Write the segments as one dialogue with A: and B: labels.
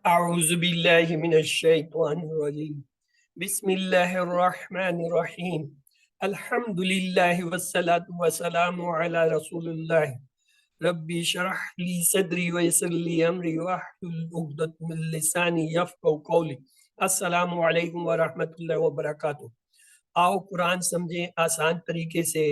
A: اعوذ باللہ من الشیطان الرجیم بسم اللہ الرحمن الرحیم الحمد للہ والصلاة والسلام علی رسول اللہ ربی شرح لی صدری ویسر لی امری واحلل عقدۃ من لسانی یفقہوا قولی۔ السلام علیکم ورحمۃ اللہ وبرکاتہ۔ آؤ قرآن سمجھیں آسان طریقے سے۔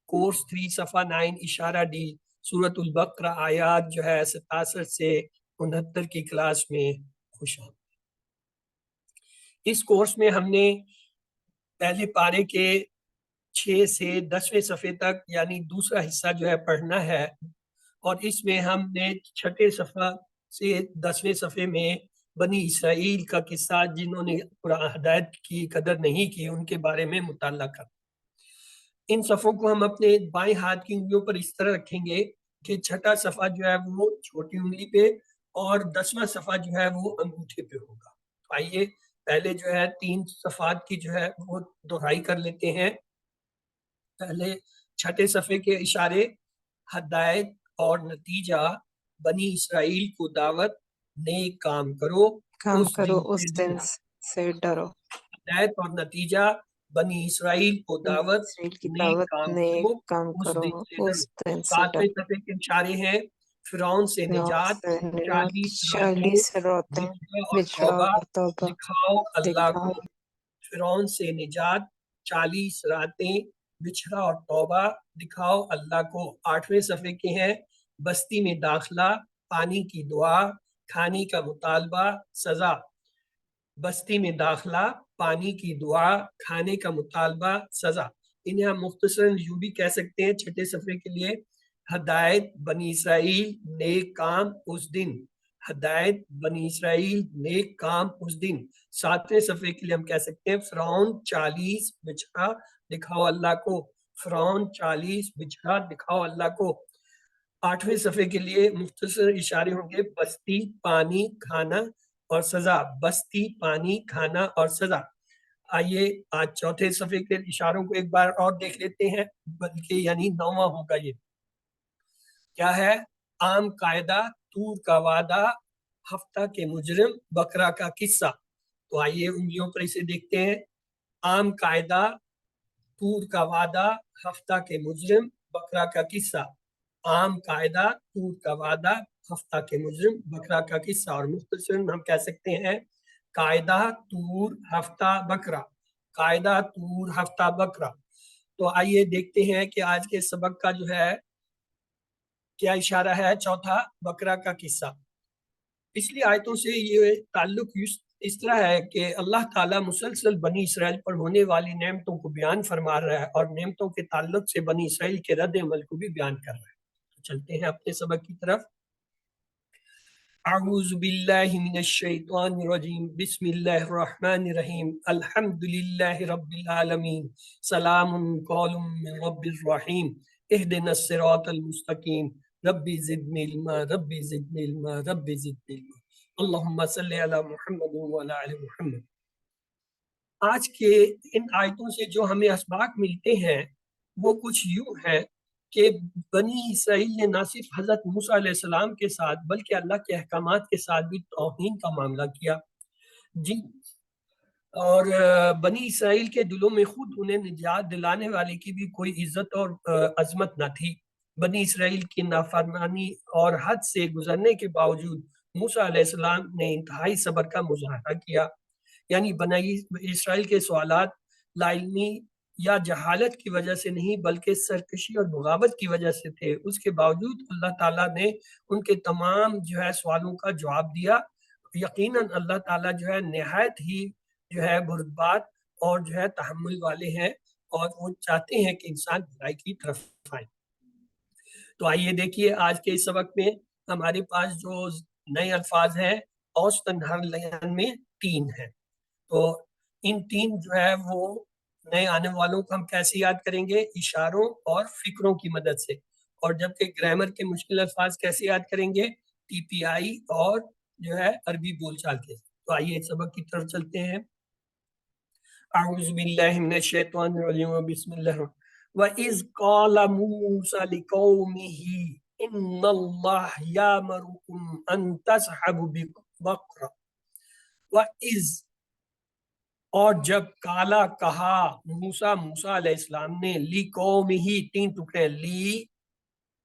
A: کورس 3 صفحہ 9 اشارہ ڈی سورۃ البقرہ آیات 67 سے 69 کی کلاس میں خوش آمدید۔ اس کورس میں ہم نے پہلے پارے کے 6 سے 10ویں صفحے تک یعنی دوسرا حصہ پڑھنا ہے، اور اس میں ہم نے 6 صفحہ سے 10ویں صفحے میں بنی اسرائیل کا قصہ، جنہوں نے ہدایت کی قدر نہیں کی، ان کے بارے میں مطالعہ کرنا۔ ان صفحوں کو ہم اپنے بائیں ہاتھ کی انگلیوں پر اس طرح رکھیں گے کہ 6واں صفحہ وہ چھوٹی انگلی پہ اور 10واں صفحہ وہ انگوٹھے پہ ہوگا۔ آئیے پہلے 3 صفحات کی وہ دہرائی کر لیتے ہیں۔ پہلے 6 صفحے کے اشارے، ہدایت اور نتیجہ، بنی اسرائیل کو دعوت، نیک کام کرو
B: اس دن سے ڈرو۔
A: ہدایت اور نتیجہ، بنی اسرائیل کو دعوت،
B: اسرائیل کی
A: نیک
B: دعوت،
A: کام
B: نیک
A: کرو
B: کام
A: اس
B: کرو
A: دن سے
B: اس
A: ڈرو۔
B: دن سے
A: 7ویں
B: ڈرو۔
A: صفحے کے اشارے ہیں، فرعون سے نجات، 40 راتیں،
B: 40 راتیں بچھڑا
A: توبہ،
B: اور توبہ
A: دکھاؤ اللہ
B: دکھاؤ۔
A: کو۔ فرعون سے نجات، 40 راتیں، بچھڑا اور توبہ، دکھاؤ اللہ کو۔ 8ویں صفحے کے ہیں، بستی میں داخلہ، پانی کی دعا، کھانے کا مطالبہ، سزا۔ بستی میں داخلہ، پانی کی دعا، کھانے کا مطالبہ، سزا۔ انہیں ہم مختصراً یوں بھی کہہ سکتے ہیں 6 صفحے کے لیے، ہدایت بنی اسرائیل نیک کام اس دن، ہدایت بنی اسرائیل نیک کام اس دن۔ 7ویں صفحے کے لیے ہم کہہ سکتے ہیں، فرعون 40 بچھڑا، دکھاؤ اللہ کو۔ فرعون 40 بچھڑا، دکھاؤ اللہ کو۔ 8ویں صفحے کے لیے مختصر اشارے ہوں گے، بستی، پانی، کھانا اور سزا، بستی، پانی، کھانا اور سزا۔ آئیے آج 4 صفحے کے اشاروں کو ایک بار اور دیکھ لیتے ہیں، بلکہ یعنی 9واں ہوگا یہ۔ کیا ہے؟ عام قاعدہ، طور کا وعدہ، ہفتہ کے مجرم، بقرہ کا قصہ۔ تو آئیے انگلیوں پر اسے دیکھتے ہیں۔ عام قاعدہ، طور کا وعدہ، ہفتہ کے مجرم، بقرہ کا قصہ۔ عام قاعدہ، طور کا وعدہ، ہفتہ کے مجرم، بقرہ کا قصہ، اور مختصر ہم کہہ سکتے ہیں قاعدہ، طور، ہفتہ، بقرہ، قاعدہ، طور، ہفتہ، بقرہ۔ تو آئیے دیکھتے ہیں کہ آج کے سبق کا کیا اشارہ ہے۔ چوتھا، بقرہ کا قصہ۔ پچھلی آیتوں سے یہ تعلق اس طرح ہے کہ اللہ تعالیٰ مسلسل بنی اسرائیل پر ہونے والی نعمتوں کو بیان فرما رہا ہے، اور نعمتوں کے تعلق سے بنی اسرائیل کے رد عمل کو بھی بیان کر رہا ہے۔ چلتے ہیں اپنے سبق کی طرف۔ اعوذ باللہ من الشیطان الرجیم بسم اللہ الرحمن الرحیم الحمد للہ رب العالمین سلام قول من رب الرحیم اہدنا الصراط المستقیم ربی زدنی علما ربی زدنی علما ربی زدنی علما اللہم صلی علی محمد وعلی آل محمد۔ آج کے ان آیتوں سے جو ہمیں اسباق ملتے ہیں وہ کچھ یوں ہے کہ بنی اسرائیل نے نہ صرف حضرت موسیٰ علیہ السلام کے ساتھ بلکہ اللہ کے احکامات کے ساتھ بھی توہین کا معاملہ کیا، اور بنی اسرائیل کے دلوں میں خود انہیں نجات دلانے والے کی بھی کوئی عزت اور عظمت نہ تھی۔ بنی اسرائیل کی نافرمانی اور حد سے گزرنے کے باوجود موسیٰ علیہ السلام نے انتہائی صبر کا مظاہرہ کیا، یعنی بنی اسرائیل کے سوالات لا علمی یا جہالت کی وجہ سے نہیں بلکہ سرکشی اور بغاوت کی وجہ سے تھے۔ اس کے باوجود اللہ تعالیٰ نے ان کے تمام سوالوں کا جواب دیا۔ یقیناً اللہ تعالیٰ نہایت ہی بردبار اور تحمل والے ہیں، اور وہ چاہتے ہیں کہ انسان بھلائی کی طرف آئے۔ تو آئیے دیکھیے آج کے اس سبق میں ہمارے پاس جو نئے الفاظ ہیں اوسطاً ہر لائن میں 3 ہیں۔ تو ان 3 وہ نئے آنے والوں کو ہم کیسے یاد کریں گے؟ اشاروں اور فکروں کی مدد سے۔ اور جبکہ گرامر کے مشکل الفاظ کیسے یاد کریں گے؟ ٹی پی آئی اور عربی بول چال کے۔ تو آئیے سبق کی طرف چلتے ہیں۔ اعوذ باللہ من الشیطان الرجیم بسم اللہ الرحمن وَإِذْ قَالَ مُوسَى لِقَوْمِهِ إِنَّ اللَّهَ يَأْمُرُكُمْ أَن تَذْهَبُوا बकरा। व इज, और जब काला कहा मूसा मूसा अलैहिस्सलाम ने, ली कौम ही, 3 टुकड़े, ली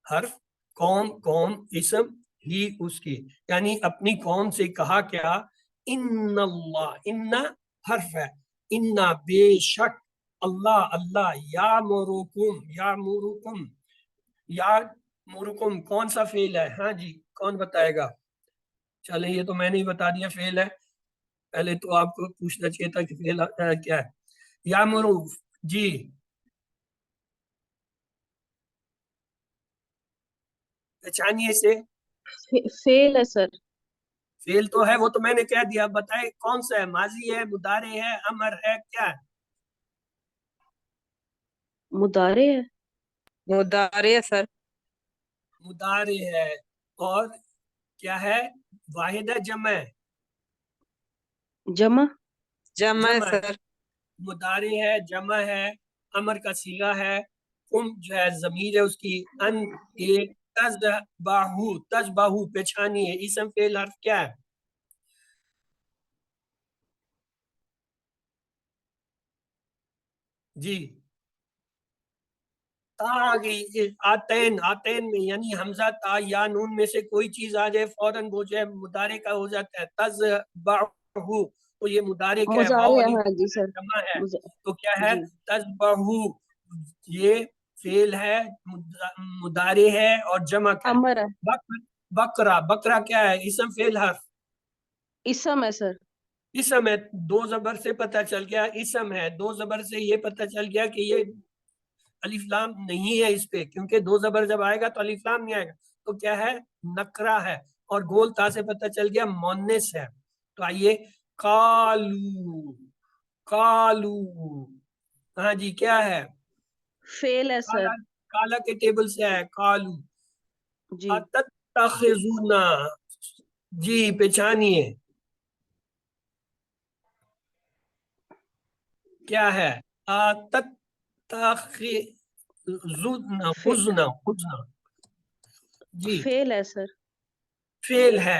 A: हर्फ, कौम कौम इसम, ही उसकी, यानी अपनी कौम से कहा क्या, इन्नल्लाह, इन्ना हर्फ है, इन्ना बेशक, अल्लाह अल्लाह, या मुरुकुम, या मुरुकुम, या मुरुकुम कौन सा फेल है, हाँ जी कौन बताएगा। चले ये तो मैंने ही बता दिया फेल है, पहले तो आपको पूछना चाहिए था कि फेल क्या है। या मुरु, जी पहचानिए से।
C: फेल है सर।
A: फेल तो है, वो तो मैंने कह दिया, बताए कौन सा है, माजी है, मुदारे है, अमर है, क्या है।
C: मुदारे है।
B: मुदारे है सर।
A: मुदारे है, और क्या है, वाहिद है, जमा है,
C: जमा।
B: जमा है
A: जमा है,
B: सर।
A: मुदारे है, जमा है, अमर का सीगा है, कुम जो है जमीर है उसकी, अन ये, तजबाहू, तजबाहू पहचानी है, इसम फेल हर्फ क्या है, जी ता आ गई, आतैन, आतैन में यानी हमजा ता या नून में से कोई चीज आ जाए फौरन वो जो है मुदारे का हो जाता है, तज़बाहू, तो ये मुदारे का है, वाव
C: मुजारे है,
A: अलीफ
C: हाँ जी सर।
A: जमा है,
C: मुजा,
A: तो क्या है,
C: जी।
A: तज़बाहू, ये फेल है, मुदारे है और जमा का है।
C: अमर है।
A: बक, बकरा, बकरा क्या है, इसम फेल हर्फ,
C: इसम है सर।
A: इसम है, दो जबर से पता चल गया इसम है, दो जबर से ये पता चल गया कि ये अलिफ लाम नहीं है इस पे, क्योंकि दो जबर जब आएगा तो अलिफ लाम नहीं आएगा, तो क्या है, नकरा है, और गोल ता से पता चल गया मोन्नेस है। तो आइए, कालू, कालू, हाँ जी क्या है,
C: फेल है सर।
A: काला, काला के टेबल से है कालू।
C: जी।
A: अतत्तखिज़ूना, जी पहचानिए क्या है, अतत्तखिज़ूना,
C: फे,
A: खुजना खुजना, जी
C: फेल है सर।
A: फेल है।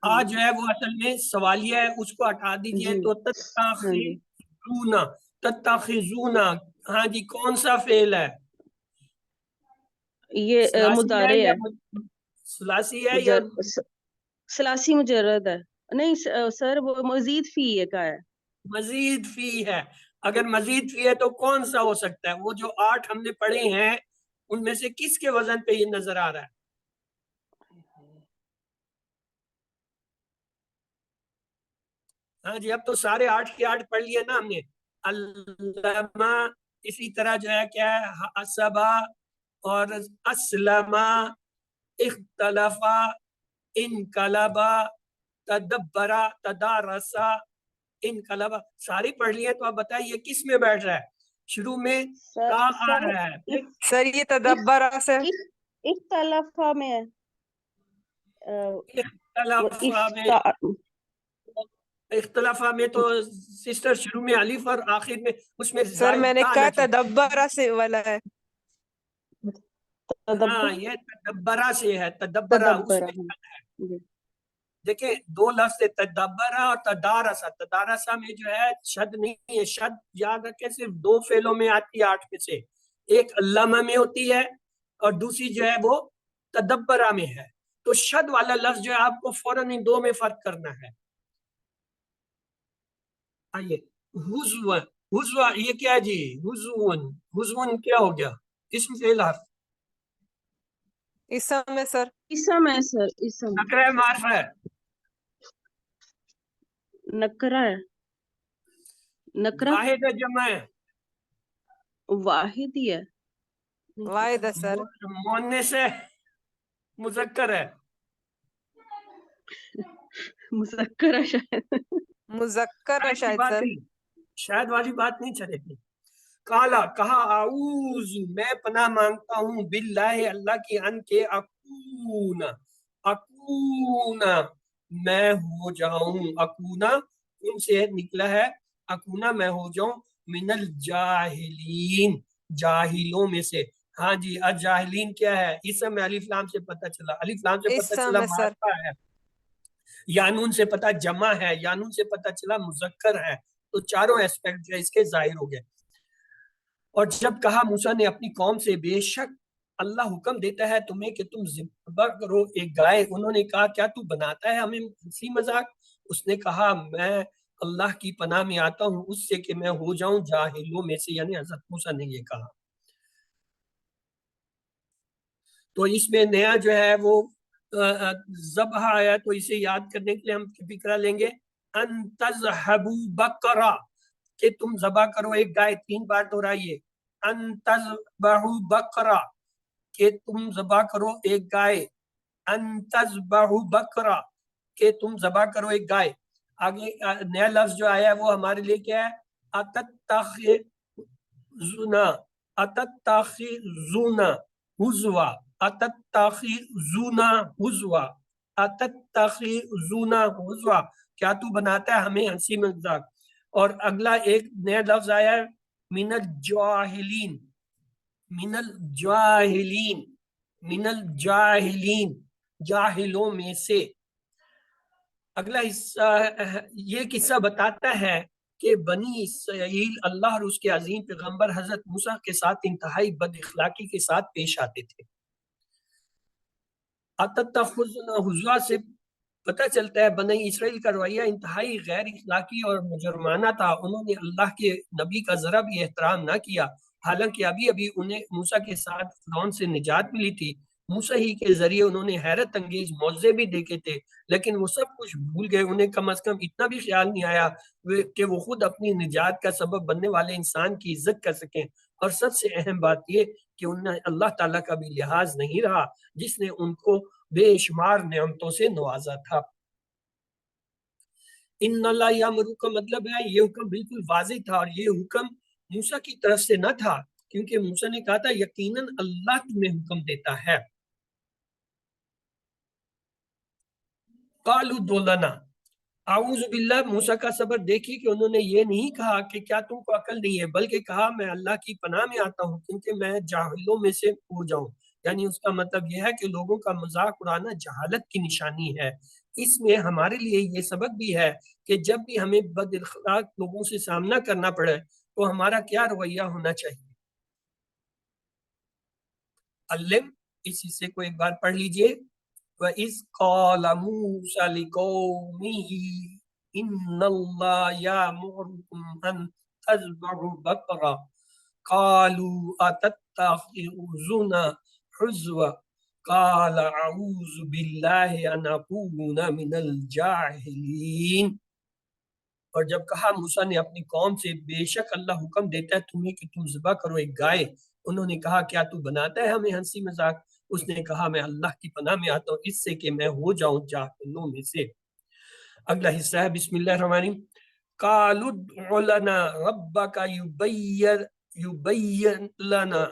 A: आज
C: हम्म,
A: जो है वो असल में सवालिया है, उसको हटा दीजिए,
C: जी।
A: तो
C: हाँ जी।
A: तत्ताखिज़ूना, तत्ताखिज़ूना, हाँ जी कौन सा फेल है,
C: ये
A: सलासी है
C: मुदारे
A: या
C: है।
A: सलासी है या
C: मुजर सलासी मुजर्रद है। नहीं सर, वो मजीद फी है का है।
A: मजीद फी है। अगर मजीद फी है तो कौन सा हो सकता है, वो जो 8 हमने पढ़े हैं उनमें से किसके वजन पे ये नजर आ रहा है। हाँ जी, अब तो सारे 8 के 8 पढ़ लिए ना हमने, अल्लमा, इसी तरह जो है क्या है, असबा और असलमा, इख्तलफा, इनकलबा, तदब्बरा, तदारसा, इनकलबा, सारी पढ़ लिए, तो आप बताइए किस में बैठ रहा है, शुरू में
C: सर
A: ता आ
C: सर
A: रहा है, फिर
B: सर ये
C: इख
B: तदब्बरा से।
C: इख इख्तलाफा में है। वो
A: इख्तलफा में,
C: इफ्ता।
A: इख्तलाफा में तो सिस्टर शुरू में अलिफ और आखिर में उसमें
B: सर
A: जायद
B: मैंने
A: ता आना
B: कहा
A: चाहिए।
B: तदब्बरा से वाला है।
A: हाँ
C: तदब्बर।
A: ये तदब्बरा से है, तदब्बरा
C: तदब्बर,
A: उसमें
C: हाँ
A: शद है।
C: जी।
A: देखिए दो लफ्ज है, तदब्बरा और तदारसा, तदारसा में जो है शद नहीं है, शद याद रखें सिर्फ दो फेलों में आती है 8 में से, एक अल्लामा में होती है और दूसरी जो है वो तदब्बरा में है, तो शद वाला लफ्ज जो है आपको फौरन इन दो में फर्क करना है। आइए, हुज़्व, हुज़्व ये क्या है जी, हुज़ुन, हुज़ुन क्या हो गया, इसम फेल हर्फ,
B: इस समय सर।
C: इसम है सर, इसम।
A: नकरा है, मार्फा है,
C: नकरा है। नकरा।
A: वाहिद है, जमा है,
C: वाहिद ही है। नहीं पता।
B: वाहिद है सर।
A: मुअन्निस है, मुज़क्कर है,
C: मुज़क्कर है शायद।
B: मुजक्कर है
A: शायद की
B: शायद
A: बात
B: सर।
A: नहीं, शायद वाली बात नहीं चलेगी। काला कहा, आऊज़ मैं पनाह मांगता हूँ, बिल्लाहि अल्लाह की, अन के अकूना, अकूना मैं हो जाऊं, अकूना उनसे निकला है, अकूना मैं हो जाऊं, मिनल जाहिलीन, जाहिलों में से। हाँ जी, अजाहिलीन क्या है, इस समय अलिफ लाम से पता चला, अलिफ लाम से
B: इस
A: पता चला
B: समय सर।
A: मारफा है, یانون سے پتہ جمع ہے، یانون سے پتہ چلا مذکر ہے، تو چاروں ایسپیکٹ جو ہے اس کے ظاہر ہو گئے۔ اور جب کہا موسیٰ نے اپنی قوم سے بے شک اللہ حکم دیتا ہے تمہیں کہ تم ذبح کرو ایک گائے، انہوں نے کہا کیا تو بناتا ہے ہمیں ہنسی مذاق؟ اس نے کہا میں اللہ کی پناہ میں آتا ہوں اس سے کہ میں ہو جاؤں جاہلوں میں سے، یعنی حضرت موسیٰ نے یہ کہا۔ تو اس میں نیا جو ہے وہ ذبح آیا، تو اسے یاد کرنے کے لیے ہم فکرہ لیں گے ان تذہبوا بقرہ، کہ تم ذبح کرو ایک گائے، 3 بار دہرائیے، ان تذبحوا بقرہ، کہ تم ذبح کرو ایک گائے، ان تذبحوا بقرہ، کہ تم ذبح کرو ایک گائے۔ آگے نیا لفظ جو آیا ہے وہ ہمارے لیے کیا ہے؟ اتتخذون ہزوا، اتتخذون ہزوا، اتتخذون ہزوا، کیا تو بناتا ہے ہمیں ہنسی مذاق۔ اور اگلا ایک نیا لفظ آیا ہے من الجاہلین، من الجاہلین، من الجاہلین، جاہلوں میں سے۔ اگلا حصہ یہ قصہ بتاتا ہے کہ بنی اسرائیل اللہ اور اس کے عظیم پیغمبر حضرت موسیٰ کے ساتھ انتہائی بد اخلاقی کے ساتھ پیش آتے تھے۔ اتتخذون ہزوا سے پتہ چلتا ہے بنی اسرائیل کا رویہ انتہائی غیر اخلاقی اور مجرمانہ تھا۔ انہوں نے اللہ کے نبی کا ذرا بھی احترام نہ کیا، حالانکہ ابھی انہیں موسیٰ کے ساتھ فرعون سے نجات ملی تھی۔ موسیٰ ہی کے ذریعے انہوں نے حیرت انگیز معجزے بھی دیکھے تھے، لیکن وہ سب کچھ بھول گئے۔ انہیں کم از کم اتنا بھی خیال نہیں آیا کہ وہ خود اپنی نجات کا سبب بننے والے انسان کی عزت کر سکیں۔ اور سب سے اہم بات یہ کہ انہیں اللہ تعالیٰ کا بھی لحاظ نہیں رہا جس نے ان کو بے شمار نعمتوں سے نوازا تھا۔ ان اللہ یامرو کا مطلب ہے یہ حکم بالکل واضح تھا، اور یہ حکم موسیٰ کی طرف سے نہ تھا، کیونکہ موسیٰ نے کہا تھا یقیناً اللہ تمہیں حکم دیتا ہے۔ قالوا ادع لنا، اعوذ باللہ، موسیٰ کا صبر دیکھیے کہ انہوں نے یہ نہیں کہا کہ کیا تم کو عقل نہیں ہے، بلکہ کہا میں اللہ کی پناہ میں آتا ہوں کیونکہ میں جاہلوں میں سے ہو جاؤں۔ یعنی اس کا مطلب یہ ہے کہ لوگوں کا مذاق اڑانا جہالت کی نشانی ہے۔ اس میں ہمارے لیے یہ سبق بھی ہے کہ جب بھی ہمیں بد اخلاق لوگوں سے سامنا کرنا پڑے تو ہمارا کیا رویہ ہونا چاہیے۔ علم، اس حصے کو ایک بار پڑھ لیجئے۔ وَإِذْ قَالَ مُوسَى لِقَوْمِهِ إِنَّ اللَّهَ يَأْمُرُكُمْ أَن تَذْبَحُوا بَقَرَةً قَالُوا أَتَتَّخِذُنَا هُزُوًا قَالَ أَعُوذُ بِاللَّهِ أَنْ أَكُونَ مِنَ الْجَاهِلِينَ۔ اور جب کہا موسیٰ نے اپنی قوم سے بے شک اللہ حکم دیتا ہے تمہیں کہ تم ذبح کرو ایک گائے، انہوں نے کہا کیا تو بناتا ہے ہمیں ہنسی مذاق؟ اس نے کہا میں اللہ کی پناہ میں آتا ہوں اس سے کہ میں ہو جاؤں جاہلوں میں سے۔ اگلا حصہ ہے بسم اللہ الرحمن الرحیم۔ قالوا ادع لنا ربك يبين لنا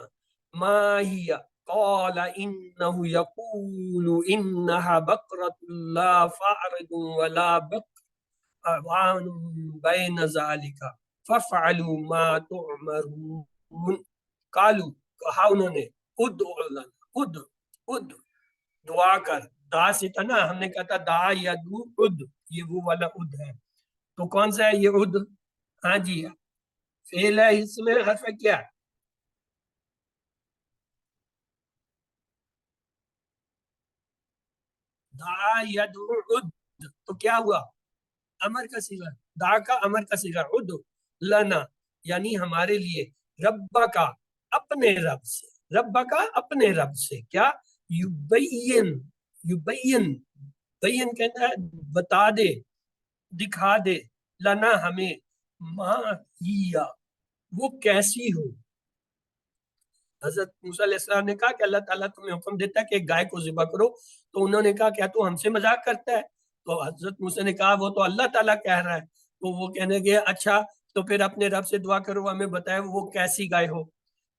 A: ما هي قال إنه يقول إنها بقرة لا فارض ولا بقر بين ذلك فافعلوا ما تؤمرون۔ قالوا، کہا انہوں نے، ادع لنا، اد دعا کر، دا سے تھا نا، ہم نے کہا تھا دا یا دو، اد، یہ وہ والا اد ہے۔ تو کون سا ہے یہ اد؟ ہاں جی، فعل ہے، اس میں حرف ہے کیا؟ دا یا دو اد، تو کیا ہوا؟ امر کا صیغہ، دا کا امر کا صیغہ، اد لنا یعنی ہمارے لیے، رب کا اپنے رب سے، رب کا اپنے رب سے، کیا؟ یبین، یبین، بین کہتا ہے بتا دے، دکھا دے، لنا ہمیں، ما ہیا وہ کیسی ہو۔ حضرت موسیٰ علیہ السلام نے کہا کہ اللہ تعالیٰ تمہیں حکم دیتا ہے کہ ایک گائے کو ذبح کرو، تو انہوں نے کہا کیا تو ہم سے مذاق کرتا ہے؟ تو حضرت موسیٰ نے کہا وہ تو اللہ تعالیٰ کہہ رہا ہے۔ تو وہ کہنے گے اچھا تو پھر اپنے رب سے دعا کرو، ہمیں بتائے وہ کیسی گائے ہو۔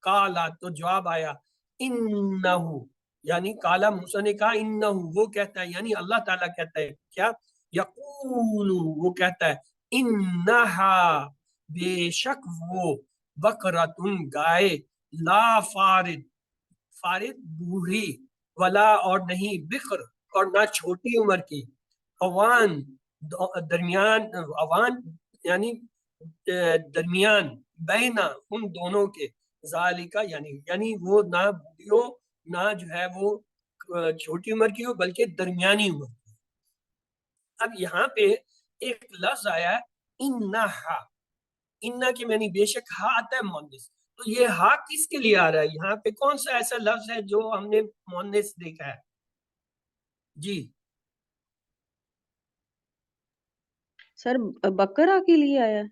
A: کالا، تو جواب آیا، انہو، یعنی کالا موسیٰ نے کہا انہو وہ کہتا ہے، یعنی اللہ تعالیٰ کہتا ہے کیا؟ یقول وہ کہتا ہے، انہا بے شک وہ، بقرۃ گائے، لا فارد، فارد بوڑھی، ولا اور نہیں، بکر اور نہ چھوٹی عمر کی، अवान दरमियान, अवान यानी दरमियान, बैना उन दोनों के, जालिका यानी वो ना बूढ़ी हो ना जो है वो छोटी उम्र की हो, बल्कि दरमियानी उम्र की। अब यहाँ पे एक लफ्ज आया है इन्नहा, इन्ना की मैंने बेशक हा आता है मुअन्निस, तो ये हा किसके लिए आ रहा है? यहाँ पे कौन सा ऐसा लफ्ज है जो हमने मुअन्निस देखा है? जी
C: सर बकरा के लिए आया है।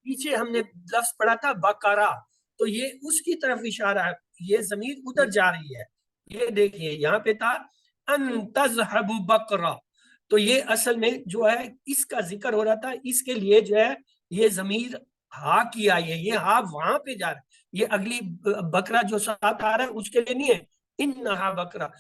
A: पीछे हमने लफ्ज पढ़ा था बकरा, तो ये उसकी तरफ इशारा है, ये जमीर उधर जा रही है। ये देखिए यहाँ पे था अन तज़हबु बकरा, तो ये असल में जो है इसका जिक्र हो रहा था, इसके लिए जो है ये जमीर हा की आई है, ये हा वहां पे जा रहा है, ये अगली बकरा जो साथ आ रहा है उसके लिए नहीं है। इन्नहा बकरा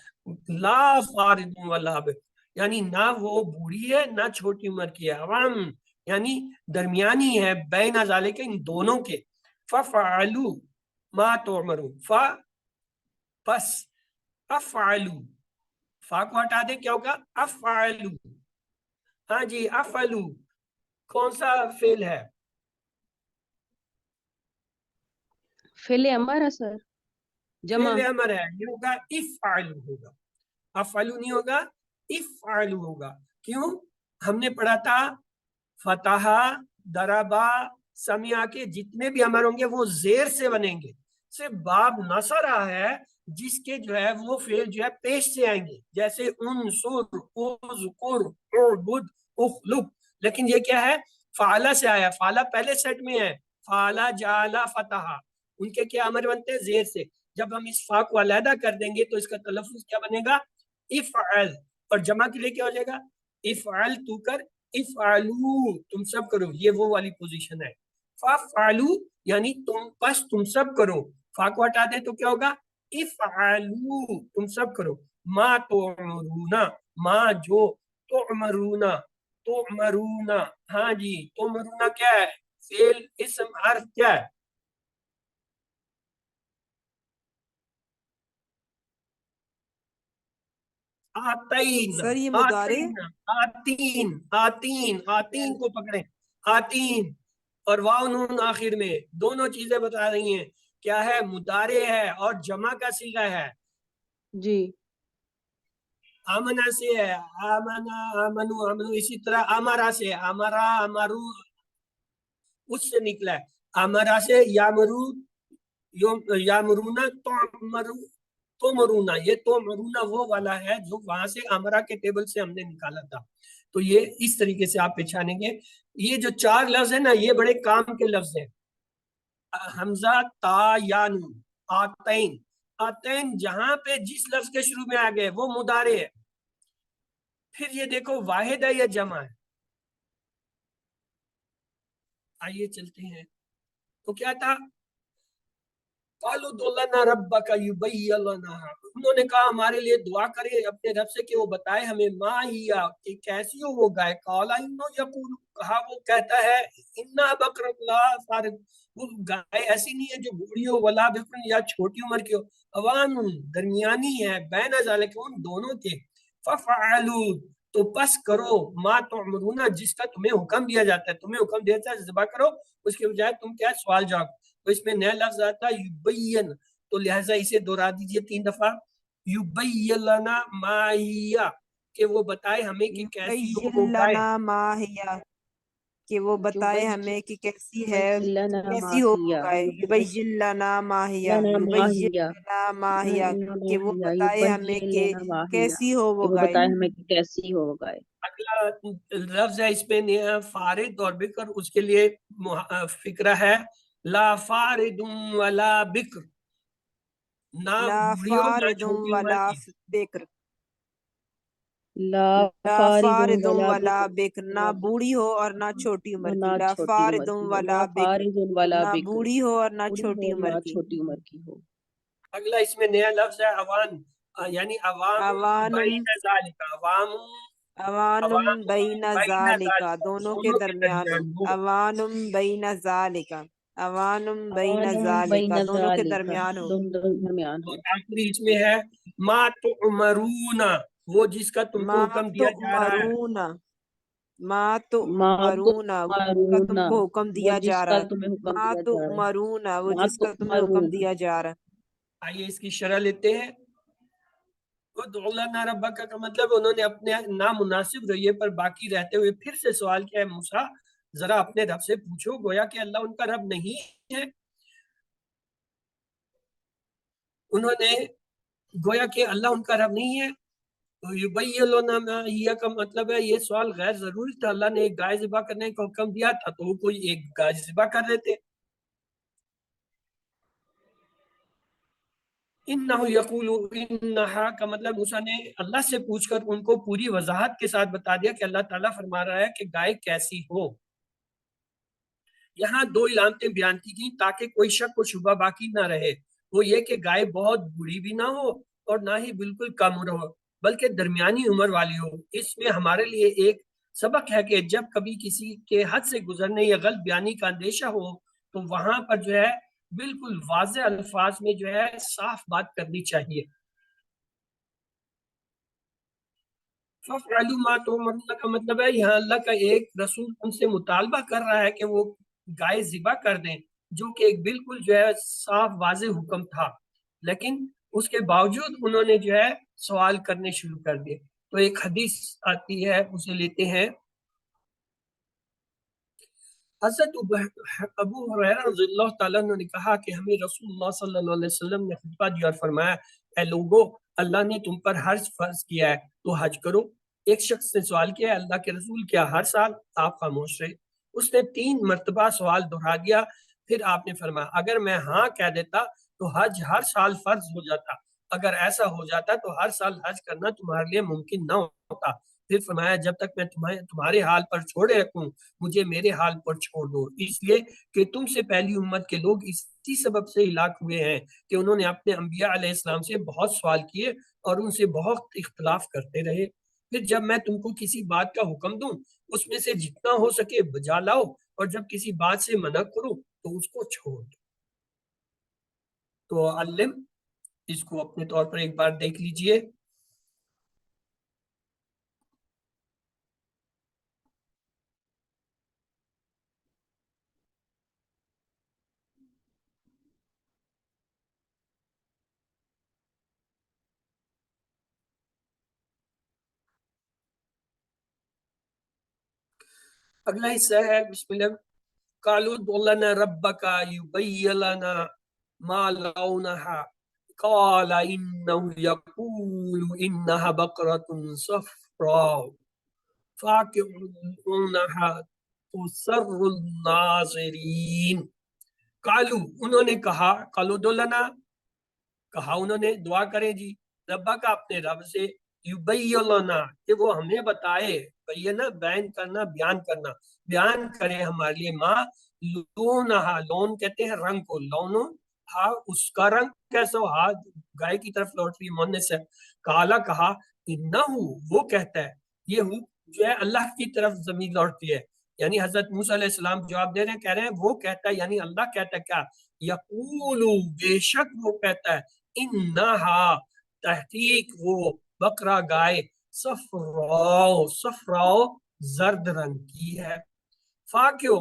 A: ला फारिदुन वला बिक्र, यानी ना वो बूढ़ी है ना छोटी उम्र की है, अवाम यानी दरमियानी है, बैन ज़ालिका इन दोनों के। फफ़अलू मा तुअमरून, फा बस अफ़अलू, फा को हटा दे क्या होगा? अफ़अलू। हाँ जी अफ़अलू कौन सा फेल है?
C: फेले अमर है सर, जमा।
A: फेल अमर है, ये होगा इफ़अलू होगा, अफ़अलू नहीं होगा, इफ़अलू होगा। क्यों? हमने पढ़ा था फतहा, दरबा, समिया के जितने भी अमर होंगे वो जेर से बनेंगे, सिर्फ बाब नसर है जिसके जो है वो फेल जो है पेश से आएंगे, जैसे उनसुर, उज़कुर, उअबुद, उखलुक। लेकिन ये क्या है? फाला से आया, फाला पहले सेट में है, फाला जाला फतहा, उनके क्या अमर बनते हैं? जेर से। जब हम इस फा को अलहदा कर देंगे तो इसका तलफ्फुज क्या बनेगा? इफ़अल, और जमा के लिए क्या हो जाएगा? इफ़अल तू कर, इफ़अलू तुम सब करो, ये वो वाली पोजीशन है। फ़अलू यानी तुम, बस तुम सब करो, फा को हटा दे तो क्या होगा? इफ़अलू तुम सब करो, मा तुअमरूना, मा जो, तुअमरूना, तुअमरूना, हाँ जी तुअमरूना क्या है? फेल इस्म हर्फ क्या है? आतीन,
B: सर ये मुदारे
A: आतीन, आतीन, आतीन, आतीन को पकड़े, आतीन और वाव नून आखिर में, दोनों चीजें बता रही हैं क्या है? मुदारे है और जमा का सीगा है।
C: जी
A: आमना से है, आमना, आमनु, आमनु, इसी तरह अमरा से, अमरा, अमरू उससे निकला है, अमरा से यामरू, यामरूना, तो मरूना, ये तो मरूना वो वाला है जो वहां से अमरा के टेबल से हमने निकाला था। तो ये इस तरीके से आप पहचानेंगे। ये जो चार लफ्ज है ना, ये बड़े काम के लफ्ज हैं। हमजा, ता, या, नून, आतैन, आतैन जहां पे जिस लफ्ज के शुरू में आ गए वो मुदारे है। फिर ये देखो वाहिद है या जमा है? आइए चलते हैं, तो क्या था? उन्होंने कहा हमारे लिए दुआ करे अपने रब से कि वो बताए हमें मा हिया कि कैसी हो वो गाय। काला इन्नो यकूल, कहा वो कहता है इन्ना बकरतुल्ला फारिद, वो गाय ऐसी नहीं है जो बूढ़ी हो, वला बिकुन या छोटी उम्र की हो, अवान दरमियानी है, बैन ज़ालिका उन दोनों के। फफ़अलू तो बस करो, मा तुअमरूना जिसका तुम्हें हुक्म दिया जाता है, तुम्हें हुक्म दिया जाता है ज़िबा करो, उसके बजाय तुम क्या सवाल जवाब। तो इसमें नया लफ्ज आता है युबय्यन, तो लिहाजा इसे दोहरा दीजिए 3 दफा, युबय्यन लना मा हिया, कि वो बताए हमें कि कैसी हो वो गाय।
B: युबय्यिन माहिया, कि वो बताए हमें कि कैसी है,
C: लना
B: कैसी हो वो
C: माहिया,
B: गाय। युबय्यिन माहिया,
C: लना माहिया,
B: युबय्यिन माहिया,
C: लना
B: कि वो
C: माहिया,
B: बताए हमें कि
C: लना माहिया,
B: कैसी हो
C: कि
B: वो
C: वो
B: गाय।
C: बताए हमें कि कैसी हो वो गाय।
A: अगला लफ्ज है इसमें नया फारिद और बिक्र, उसके लिए फिक्रा है ला फारिदुम वला बिक्र, ना
B: ला
A: बूढ़ी हो ना
B: फारिदुम
A: छोटी उम्र
B: वला
A: की।
B: बिक्र,
C: ला
B: ला
C: फारिदुम
B: फारिदुम
C: वला
B: वला
C: बिक्र,
B: बिक्र, ना बूढ़ी हो और ना छोटी उम्र
C: ना
B: की। ला
C: छोटी उम्र
B: फारिदुम
C: की हो,
B: वला
C: ला
B: बिक्र,
C: फारिदुन वला
B: ना
C: बिक्र,
B: बूढ़ी हो और ना
C: बूढ़ी
B: छोटी
C: हो
B: उम्र
C: ना
B: की।
C: छोटी उम्र की हो।
A: अगला इसमें नया लफ्ज है अवान, यानी अवाम
B: अवानुम,
A: बैन ज़ालिका, अवाम,
B: अवानुम
A: अवाम
B: बैन
A: बैन
B: ज़ालिका,
A: ज़ालिका
B: दोनों के
A: दोनों के
B: दरमियान हो।
A: दरमियान हो।
B: अवानुम बैन ज़ालिका, अवानुम बैन
C: आनुम
B: ज़ालिका,
C: बैन
B: दोनों के
C: ज़ालिका,
B: दरमियान हो।
C: दोनों दरमियान
A: और
C: हो।
A: आखिरी इसमें है मा तुअमरूना, वो जिसका
B: मा
A: तुमको हुक्म दिया जा रहा है।
B: तुअमरूना, ما تو
C: ما
B: مرون وہ جس کا
C: تمہارون،
B: تم کو حکم
C: وہ
B: دیا
C: جس
B: جا
C: کا
B: رہا ہے،
C: تمہیں حکم
B: ما
C: دیا
B: تو
C: جا رہا ہے،
B: مرون وہ
C: ما
B: جس کا تمہیں حکم
C: تمہارون۔
B: دیا جا رہا ہے۔
A: آئیے اس کی شرح لیتے ہیں۔ ادع لنا ربک کا مطلب انہوں نے اپنے نامناسب رویے پر باقی رہتے ہوئے پھر سے سوال کیا ہے، موسیٰ ذرا اپنے رب سے پوچھو، گویا کہ اللہ ان کا رب نہیں ہے۔ انہوں نے گویا کہ اللہ ان کا رب نہیں ہے۔ تو یبین لنا ما ہی کا مطلب ہے یہ سوال غیر ضروری تھا، اللہ نے ایک گائے ذبح کرنے کا حکم دیا تھا تو وہ کوئی ایک گائے ذبح کر دیتے۔ انہ یقول انہا کا مطلب موسیٰ نے اللہ سے پوچھ کر ان کو پوری وضاحت کے ساتھ بتا دیا کہ اللہ تعالیٰ فرما رہا ہے کہ گائے کیسی ہو۔ یہاں دو علامتیں بیان کی گئیں تاکہ کوئی شک و شبہ باقی نہ رہے، وہ یہ کہ گائے بہت بوڑھی بھی نہ ہو اور نہ ہی بالکل کم عمر ہو بلکہ درمیانی عمر والی ہو۔ اس میں ہمارے لیے ایک سبق ہے کہ جب کبھی کسی کے حد سے گزرنے یا غلط بیانی کا اندیشہ ہو تو وہاں پر جو ہے بالکل واضح الفاظ میں جو ہے صاف بات کرنی چاہیے۔ فَافْعَلُوا مَا تُؤْمَرُونَ کا مطلب ہے یہاں اللہ کا ایک رسول ان سے مطالبہ کر رہا ہے کہ وہ گائے ذبح کر دیں، جو کہ ایک بالکل جو ہے صاف واضح حکم تھا، لیکن اس کے باوجود انہوں نے جو ہے سوال کرنے شروع کر دیے۔ تو ایک حدیث آتی ہے، اسے لیتے ہیں۔ حضرت ابو ہریرہ رضی اللہ تعالیٰ عنہ نے کہا کہ ہمیں رسول اللہ صلی اللہ علیہ وسلم نے خطبہ دیا اور فرمایا، اے لوگو اللہ نے تم پر حج فرض کیا ہے تو حج کرو۔ ایک شخص نے سوال کیا، اللہ کے رسول کیا ہر سال؟ آپ خاموش رہے۔ اس نے 3 مرتبہ سوال دہرا دیا، پھر آپ نے فرمایا اگر میں ہاں کہہ دیتا تو حج ہر سال فرض ہو جاتا، اگر ایسا ہو جاتا تو ہر سال حج کرنا تمہارے لیے ممکن نہ ہوتا۔ پھر فرمایا جب تک میں تمہارے حال پر چھوڑے رکھوں مجھے میرے حال پر چھوڑ دو، اس لیے کہ تم سے پہلی امت کے لوگ اسی سبب سے ہلاک ہوئے ہیں کہ انہوں نے اپنے انبیاء علیہ السلام سے بہت سوال کیے اور ان سے بہت اختلاف کرتے رہے۔ پھر جب میں تم کو کسی بات کا حکم دوں اس میں سے جتنا ہو سکے بجا لاؤ، اور جب کسی بات سے منع کروں تو اس کو چھوڑ دو۔ تو علم اس کو اپنے طور پر ایک بار دیکھ لیجئے۔ اگلا حصہ ہے، بسم اللہ۔ قالوا ادع لنا ربك يبين لنا ما لونها قال إنه يقول إنها بقرة صفراء فاقع لونها تسر الناظرين۔ قالوا انہوں نے کہا، قالوا ادع لنا کہا انہوں نے دعا کریں جی، ربا کا اپنے رب سے، یبین لنا کہ وہ ہمیں بتائے، بینا بیان کرنا، بیان کرے ہمارے لیے، ماں لونہا، لون کہتے ہیں رنگ کو، لونو ہا اس کا رنگ کیسا ہو، ہا گائے کی طرف لوٹ رہی مونس ہے، کالا کہا، انہو وہ کہتا ہے، یہ ہو جو ہے اللہ کی طرف زمین لوٹتی ہے، یعنی حضرت موسیٰ علیہ السلام جواب دے رہے ہیں، کہہ رہے ہیں وہ کہتا ہے، یعنی اللہ کہتا ہے کیا، یقولو بے شک وہ کہتا ہے، انہا تحقیق وہ بقرہ گائے، صفراؤ زرد رنگ کی ہے، فاقع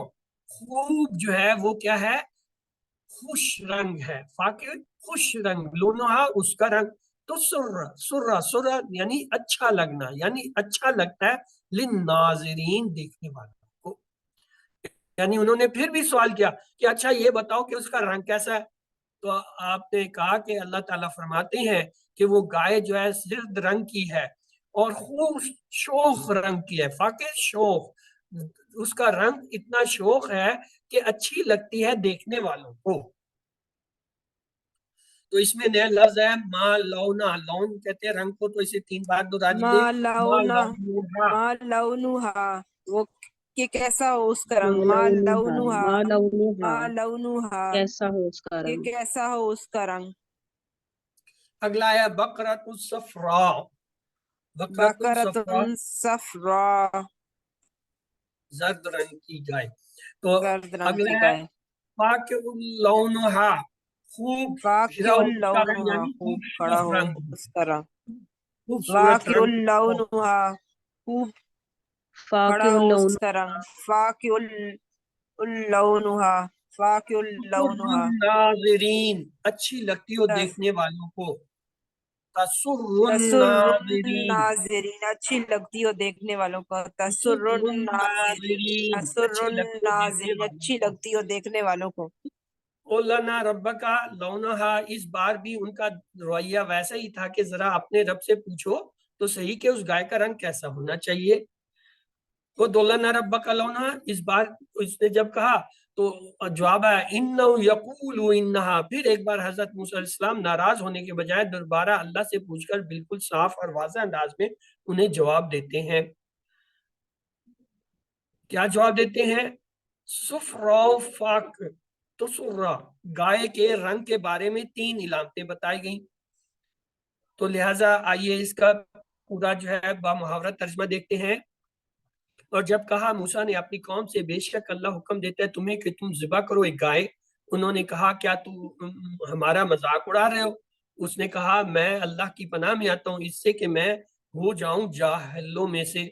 A: خوب جو ہے وہ کیا ہے، خوش رنگ ہے، فاقع خوش رنگ، لونہا اس کا رنگ، تو سر یعنی اچھا لگنا، یعنی اچھا لگتا ہے للناظرین دیکھنے والوں کو۔ یعنی انہوں نے پھر بھی سوال کیا کہ اچھا یہ بتاؤ کہ اس کا رنگ کیسا ہے، تو آپ نے کہا کہ اللہ تعالیٰ فرماتے ہیں کہ وہ گائے جو ہے زرد رنگ کی ہے اور خوب شوخ رنگ کی ہے، فاقع شوخ، اس کا رنگ اتنا شوخ ہے کہ اچھی لگتی ہے دیکھنے والوں کو۔ تو اس میں نیا لفظ ہے ما لونا، لون کہتے ہیں رنگ کو، تو اسے 3 بار دہرا دیجیے،
B: ما
A: ما
B: لونا
A: لونہا،
B: ما لونہا وہ کہ کیسا ہو اس کا
C: ما
B: رنگ، ما
C: لونہا،
B: لونہا
C: ما لونہا
B: ما لونہا
C: کیسا ہو اس کا
B: کہ
C: رنگ۔
B: کیسا ہو اس کا رنگ۔
A: اگلا ہے بقرۃ الصفراء، بقرۃ
B: بقرۃ
A: الصفراء
B: صفراء
A: زرد رنگ کی گائے۔ تو
B: زرد رنگ
A: اگلا
B: کی
A: ہے
B: گائے،
A: فاقع لونہا، خوب کھرا
B: واقع
A: ہو اس کا رنگ،
B: لونہا
A: یعنی
B: خوب کھڑا
A: خوبصورت
B: ہو
A: رنگ،
B: اس کا رنگ،
A: خوبصورت
B: واقع
A: رنگ،
B: لونہا خوب
C: فاقع
B: کھڑا ہو
C: اللون
B: اس کا رنگ، فاقع اللونہا، فاقع
A: تسر
B: اللونہا،
A: الناظرین، اچھی لگتی ہو دیکھنے والوں کو، تسر
B: تسر
A: الناظرین،
B: الناظرین، اچھی لگتی ہو دیکھنے والوں کو، تسر
A: تسر
B: الناظرین،
A: الناظرین،
B: تسر
A: اچھی لگتی ہو دیکھنے
B: الناظرین،
A: والوں
B: اچھی
A: کو۔
B: لگتی ہو دیکھنے والوں کو۔
A: قُلْ ربکا لونہا، اس بار بھی ان کا رویہ ویسا ہی تھا کہ ذرا اپنے رب سے پوچھو تو صحیح کہ اس گائے کا رنگ کیسا ہونا چاہیے۔ وہ دولنا ربکا لونہا، اس بار اس نے جب کہا تو جواب ہے انہو یقول انہا، پھر ایک بار حضرت موسیٰ علیہ السلام ناراض ہونے کے بجائے دوبارہ اللہ سے پوچھ کر بالکل صاف اور واضح انداز میں انہیں جواب دیتے ہیں۔ کیا جواب دیتے ہیں؟ صفرا فاق تسرا، گائے کے رنگ کے بارے میں 3 علامتیں بتائی گئیں، تو لہٰذا آئیے اس کا پورا جو ہے بامحاورہ ترجمہ دیکھتے ہیں۔ اور جب کہا موسیٰ نے اپنی قوم سے بے شک اللہ حکم دیتا ہے تمہیں کہ تم ذبح کرو ایک گائے، انہوں نے کہا کیا تم ہمارا مذاق اڑا رہے ہو؟ اس نے کہا میں اللہ کی پناہ میں آتا ہوں اس سے کہ میں ہو جاؤں جاہلوں میں سے۔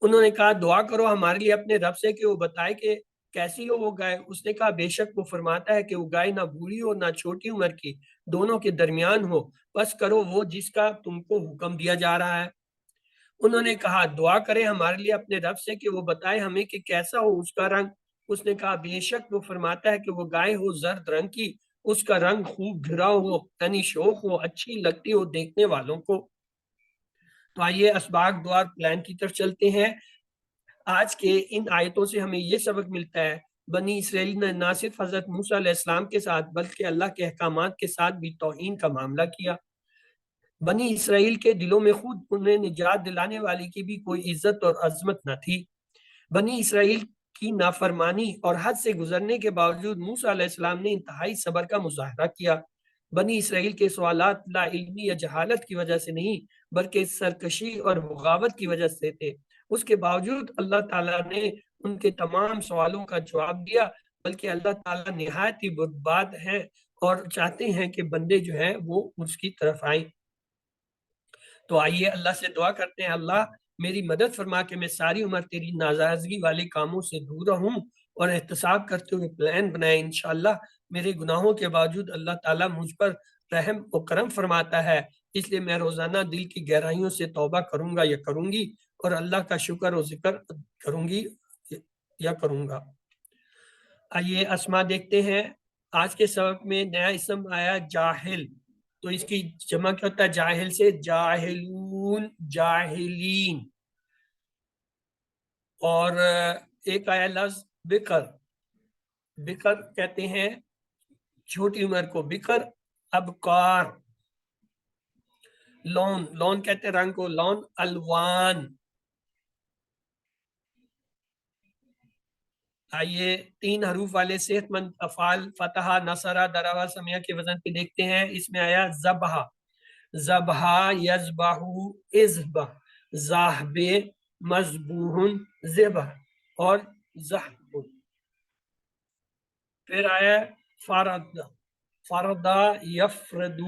A: انہوں نے کہا دعا کرو ہمارے لیے اپنے رب سے کہ وہ بتائے کہ کیسی ہو وہ گائے۔ اس نے کہا بے شک وہ فرماتا ہے کہ وہ گائے نہ بوڑھی ہو نہ چھوٹی عمر کی، دونوں کے درمیان ہو، بس کرو وہ جس کا تم کو حکم دیا جا رہا ہے۔ انہوں نے کہا دعا کریں ہمارے لیے اپنے رب سے کہ وہ بتائے ہمیں کہ کیسا ہو اس کا رنگ۔ اس نے کہا بے شک وہ فرماتا ہے کہ وہ گائے ہو زرد رنگ کی، اس کا رنگ خوب گھرا ہو، تنی شوخ ہو، اچھی لگتی ہو دیکھنے والوں کو۔ تو آئیے اسباق دعا پلان کی طرف چلتے ہیں۔ آج کے ان آیتوں سے ہمیں یہ سبق ملتا ہے بنی اسرائیل نے نہ صرف حضرت موسیٰ علیہ السلام کے ساتھ بلکہ اللہ کے احکامات کے ساتھ بھی توہین کا معاملہ کیا۔ بنی اسرائیل کے دلوں میں خود انہیں نجات دلانے والی کی بھی کوئی عزت اور عظمت نہ تھی۔ بنی اسرائیل کی نافرمانی اور حد سے گزرنے کے باوجود موسیٰ علیہ السلام نے انتہائی صبر کا مظاہرہ کیا۔ بنی اسرائیل کے سوالات لا علمی یا جہالت کی وجہ سے نہیں بلکہ سرکشی اور بغاوت کی وجہ سے تھے۔ اس کے باوجود اللہ تعالیٰ نے ان کے تمام سوالوں کا جواب دیا، بلکہ اللہ تعالیٰ نہایت ہی بردبار ہیں اور چاہتے ہیں کہ بندے جو ہیں وہ اس کی طرف آئیں۔ تو آئیے اللہ سے دعا کرتے ہیں اللہ میری مدد فرما کہ میں ساری عمر تیری ناراضگی والے کاموں سے دور رہوں اور احتساب کرتے ہوئے پلان بنائیں۔ انشاءاللہ میرے گناہوں کے باوجود اللہ تعالیٰ مجھ پر رحم و کرم فرماتا ہے، اس لیے میں روزانہ دل کی گہرائیوں سے توبہ کروں گا یا کروں گی اور اللہ کا شکر و ذکر کروں گی یا کروں گا۔ آئیے اسما دیکھتے ہیں۔ آج کے سبق میں نیا اسم آیا جاہل، تو اس کی جمع کیا ہوتا ہے جاہل سے؟ جاہلون، جاہلین۔ اور ایک آیا لفظ بکر، بکر کہتے ہیں چھوٹی عمر کو بکر، ابکار۔ لون، لون کہتے ہیں رنگ کو، لون الوان۔ آئیے 3 حروف والے صحت مند افعال فتح، نصرہ، دروا، سمیہ کے وزن پہ دیکھتے ہیں۔ اس میں آیا ذبح، ذبح، یذبح، اذبح، ذاہب، مذبوح، ذبح اور ذبح۔ پھر آیا فرد، فرد، یفرد،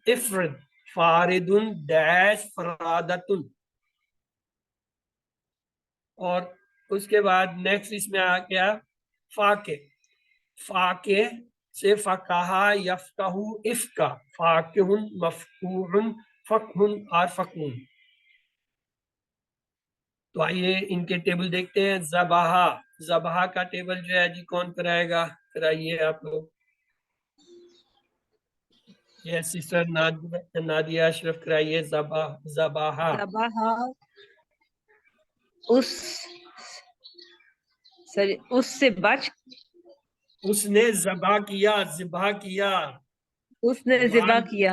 A: افرد، فارد، ڈیش، فرادت۔ اور اس کے بعد نیکسٹ اس میں آ گیا فاقے، فاقے سے فقہا، یفقہ، افقہ، فاقہ، مفقوہ، فقہ اور فقون۔ تو آئیے ان کے ٹیبل دیکھتے ہیں۔ ذبحہ، ذبحہ کا ٹیبل جو ہے جی کون کرائے گا؟ کرائیے آپ لوگ۔ یہ سسٹر نادیہ اشرف کرائیے۔ ذبحہ،
B: ذبح، اس سے بچ،
A: اس نے ذبح کیا، ذبح کیا،
B: اس نے ذبح
A: وال
B: کیا،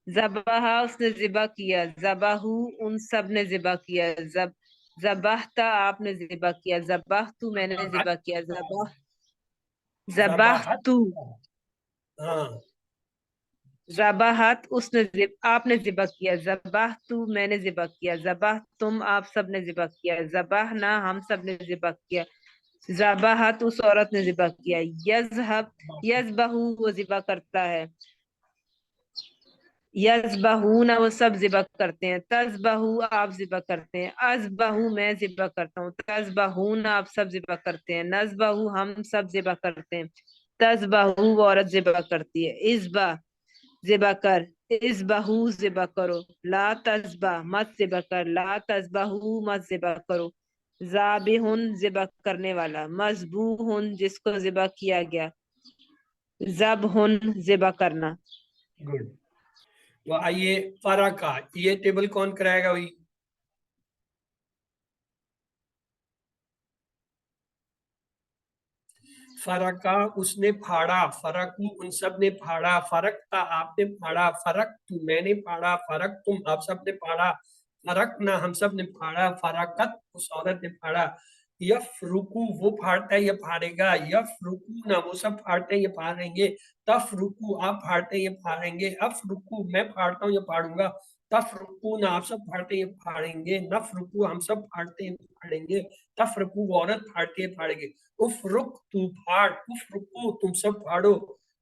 B: ذبح اس نے ذبح کیا، ذبحو ان سب نے ذبح کیا، ذبحتا آپ نے ذبح کیا، ذبحتو میں نے ذبح کیا، ذبحتو،
A: ہاں،
B: ذبحت اس نے آپ نے ذبح کیا، ذبحتو میں نے ذبح کیا، ذبحتم آپ سب نے ذبح کیا، ذبحنا ہم سب نے ذبح کیا، ذبحت اس عورت نے ذبح کیا، یذہب یذبح وہ ذبح کرتا ہے، यज़बहूना वो सब ज़िबा करते हैं, तज़बहू आप ज़िबा करते हैं, अज़बहू मैं ज़िबा करता हूँ, तज़बहूना आप सब ज़िबा करते हैं, नज़बहू हम सब ज़िबा करते हैं, तज़बहू वो औरत ज़िबा करती है, इज़बा ज़िबा कर, इज़बहू ज़िबा करो, ला तज़बा मत ज़िबा कर, ला तज़बहू मत ज़िबा करो, ज़ाबिहुन ज़िबा करने वाला, मज़बूहुन जिसको ज़िबा किया गया, ज़बहुन ज़िबा करना।
A: गुड। तो आइए फरका, ये टेबल कौन कराएगा भाई? फरका उसने फाड़ा, फरकू उन सब ने फाड़ा, फरकता आपने फाड़ा, फरक तू मैंने फाड़ा, फरक तुम आप सब ने फाड़ा, फरक ना हम सब ने फाड़ा, फरकत उस औरत ने फाड़ा, यफरुकू वो फाड़ता है ये फाड़ेगा, यफरुकू ना वो सब फाड़ते हैं ये फाड़ेंगे, तफरुकू आप फाड़ते हैं ये फाड़ेंगे, अफरुकू मैं फाड़ता हूँ ये फाड़ूंगा, तफरुकू ना आप सब फाड़ते हैं ये फाड़ेंगे, नफरुकू हम सब फाड़ते हैं फाड़ेंगे, तफरुकू वो औरत फाड़ती है फाड़ेंगे, उफरुक तू फाड़, उफरुकू तुम सब फाड़ो,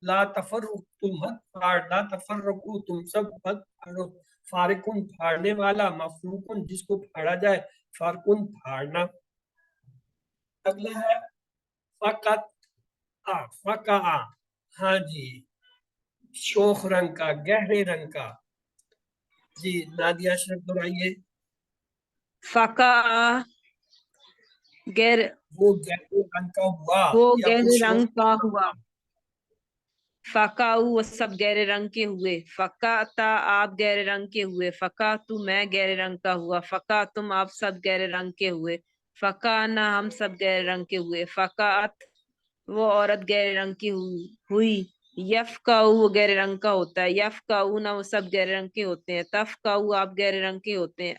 A: ला तफरुक तुम मत फाड़, ला तफरुकू तुम सब मत फाड़ो, फारिकुन फाड़ने वाला, मफरूकुन जिसको फाड़ा जाए, फारकुन फाड़ना। अगला है फकत आ, फका आ, हाँ जी, शोख रंग का, गहरे रंग का। जी नादिया शब्द दोहराइए।
B: फका गैर
A: वो गहरे रंग का हुआ
B: वो
A: या वो
B: गहरे
A: शोख
B: रंग
A: रंग
B: का
A: का
B: हुआ,
A: हुआ।
B: फकाऊ वो सब गहरे रंग के हुए, फकाता आप गहरे रंग के हुए, फका तू मैं गहरे रंग का हुआ, फका तुम आप सब गहरे रंग के हुए, फकाना हम सब गहरे रंग के हुए, फकात वो औरत गहरे रंग की हुई, यफकाऊ वो गहरे रंग का होता है, यफकाऊ ना वो सब गहरे रंग के होते हैं, तफकाऊ आप गहरे रंग के होते हैं,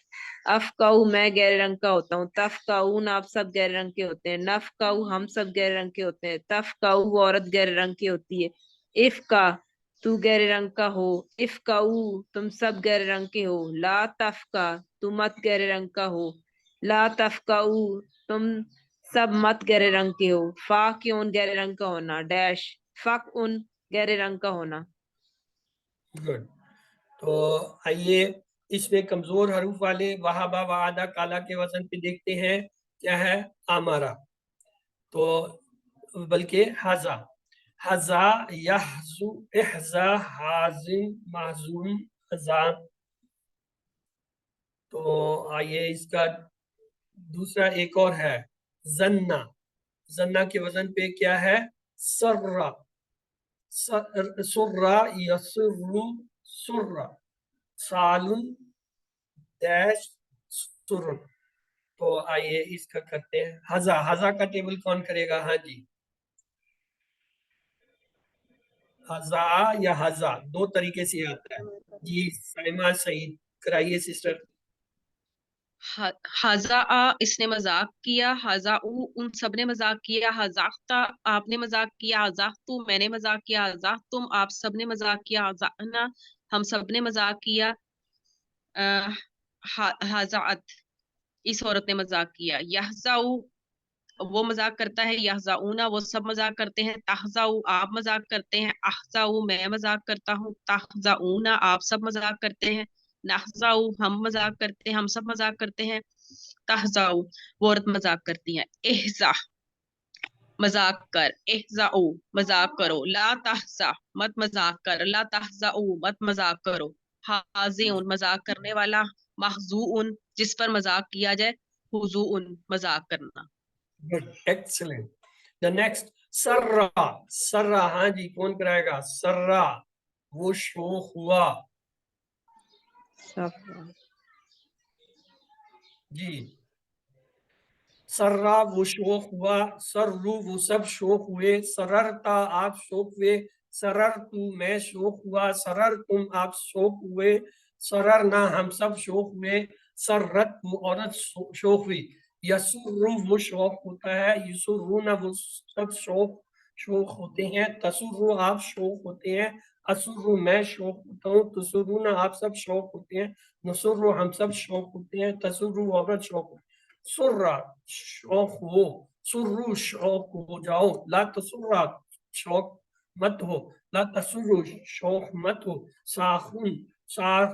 B: अफकाऊ मैं गहरे रंग का होता हूँ, तफकाऊ ना आप सब गहरे रंग के होते हैं, नफकाऊ हम सब गहरे रंग के होते हैं, तफकाऊ वो औरत गहरे रंग की होती है, इफका तू गहरे रंग का हो, इफकाऊ तुम सब गहरे रंग के हो, ला तफका तू मत गहरे रंग का हो, ला तफकाऊ तुम सब मत गहरे रंग के हो, फा के उन गहरे रंग का होना, डैश फक उन गहरे रंग का होना।
A: गुड। तो आइए इसमें कमजोर हरूफ वाले वहाबा वादा काला के वजन पे देखते हैं, क्या है आमारा, तो बल्कि हजा, हजा यहजु इहजा हाजिन महजून हजा। तो आइए इसका दूसरा एक और है जन्ना, जन्ना के वजन पे क्या है सर्रा, सुर्रा यसुर्रु सुर्रा, सालुन डैश सुर। तो आइए इसका करते हैं हजा, हजा का टेबल कौन करेगा? हाँ जी, हजा या हजा दो तरीके से आता है। जी साइमा सईद कराइए सिस्टर।
C: हाजा इसने मजाक किया, हाजा उन सब ने मजाक किया, हजाकता आपने मजाक किया, हजाकतु मैंने मजाक किया, हजाकतुम आप सब ने मजाक किया, हजाना हम सब ने मजाक किया, हजात इस औरत ने मजाक किया, यहजाऊ वो मजाक करता है, यहजाऊना वो सब मजाक करते हैं, तहजाऊ आप मजाक करते हैं, अहजाऊ मैं मजाक करता हूँ, तहजाऊना आप सब मजाक करते हैं, नहजाऊ हम मजाक करते हैं, हम सब मजाक करते हैं, तहजाऊ वो औरत मजाक करती है, एहजा मजाक कर, एहजाऊ मजाक करो, ला तहजा मत मजाक कर, ला तहजाऊ मत मजाक करो, हाजिउन मजाक करने वाला, महजूउन जिस पर मजाक किया जाए, हुजूउन मजाक करना।
A: Good, excellent. द नेक्स्ट सर्रा, सर्रा हाँ जी कौन कराएगा? सर्रा वो शोख हुआ, जी सर्रा वो शोख हुआ, सर्रू वो सब शोख हुए, सररता आप शोक हुए, सरर तू मैं शोक हुआ, सरर तुम आप शोक हुए, सरर ना हम सब शोक हुए, सररत वो औरत शोक हुई, यसुर्रु वो शौक होता है, यसुर्रु ना वो सब शोक होते हैं, तसुर्रु आप शोक होते हैं, असुर्रु मैं शोक होता हूँ, तसुर्रु ना आप सब शौक होते हैं, नसुर्रु हम सब शौक होते हैं, तसुर्रु औरत शौक होती है, सुर्रा शौक हो, सुर्रु शौक हो जाओ, ला तसुर्रा शौक मत हो, ला तसुर्रु शौक मत हो, साखुन सार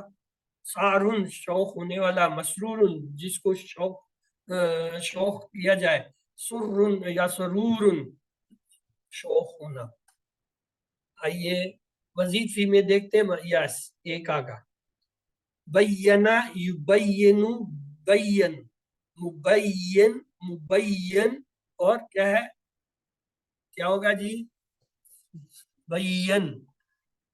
A: सारुन शौक होने वाला, मसरूरुन जिसको शौक किया जाए, सुर्रुन या सरूरुन शौक होना। आइए मजीद फी में देखते हैं। यस, एक आगा बय्यना युबय्यनु बय्यन, मुबय्यन मुबय्यन, और क्या है, क्या होगा जी, बय्यन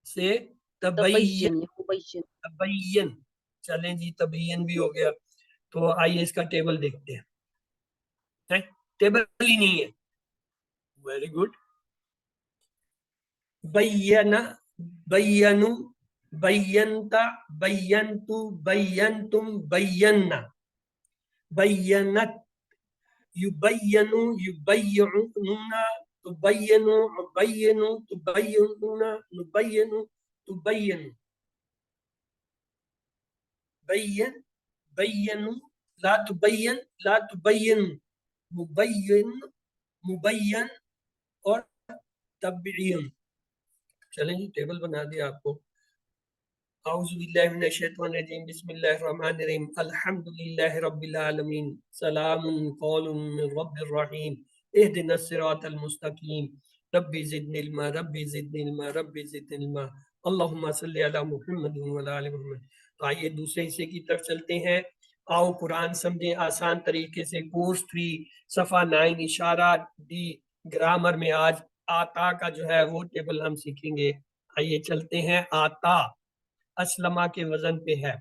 A: से तबय्यन,
C: तबय्यन मुबय्यन।
A: तबय्यन, चलें जी तबय्यन भी हो गया। तो आइए इसका टेबल देखते हैं। टेबल ही नहीं है, वेरी गुड। बय्यना बय्यनु बय्यंता बय्यंतु बय्यंतुम बय्यन्ना, बय्यनत युबय्यनु युबय्यनुना, तुबय्यनु उबय्यनु तुबय्यनुना नुबय्यनु तुबय्यनु, बय्यन बय्यनु ला तुबय्यन ला तुबय्यनु, मुबय्यन मुबय्यन और तबय्यन। चलें जी टेबल बना दिया आपको। औज़ु बिल्लाहि मिनश शैतानिर रजीम, बिस्मिल्लाहिर रहमानिर रहीम, अल्हम्दुलिल्लाहि रब्बिल आलमीन, सलामुन कौलुम मिर रब्बिर रहीम, इहदिनस सिरातल मुस्तकीम, रब्बि ज़िदनी इल्मा रब्बि ज़िदनी इल्मा रब्बि ज़िदनी इल्मा, अल्लाहुम्मा सल्लि अला मुहम्मद व अला आलि मुहम्मद। तो आइए दूसरे हिस्से की तरफ चलते हैं। आओ कुरान समझें आसान तरीके से। कोर्स 3 सफ़ा 9 इशारा डी ग्रामर में आज आता का जो है वो टेबल हम सीखेंगे। आइए चलते हैं। आता असलमा के वजन पे है।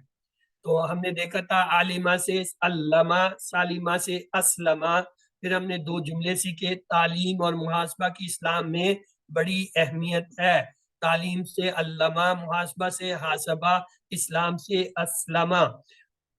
A: तो हमने देखा था आलिमा से अल्लमा, सालिमा से असलमा। फिर हमने 2 जुमले सीखे। तालीम और मुहासबा की इस्लाम में बड़ी अहमियत है। तालीम से अल्लमा, मुहासबा से हासबा, इस्लाम से असलमा।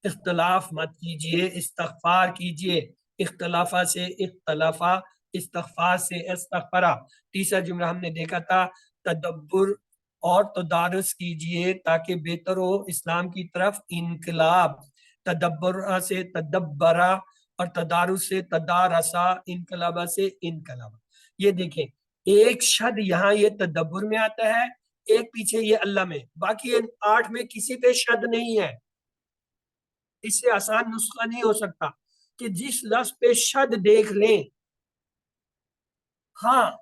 A: इख्तलाफ मत कीजिए, इस्तगफार कीजिए। इख्तलाफा से इख्तलाफा, इस्तगफार से इस्तगफरा। तीसरा जुमला हमने देखा था तदब्बुर और तदारुस कीजिए ताकि बेहतर हो इस्लाम की तरफ इनकलाब। तदब्बर से तदब्बरा और तदारुस से तदारसा, इनकलाबा से इनकलाबा। ये देखें, एक शब्द यहाँ ये तदब्बर में आता है, एक पीछे ये अल्लाह में, बाकी 8 में किसी पे शब्द नहीं है। इससे आसान नुस्खा नहीं हो सकता कि जिस लफ्ज पे शब्द देख लें, हाँ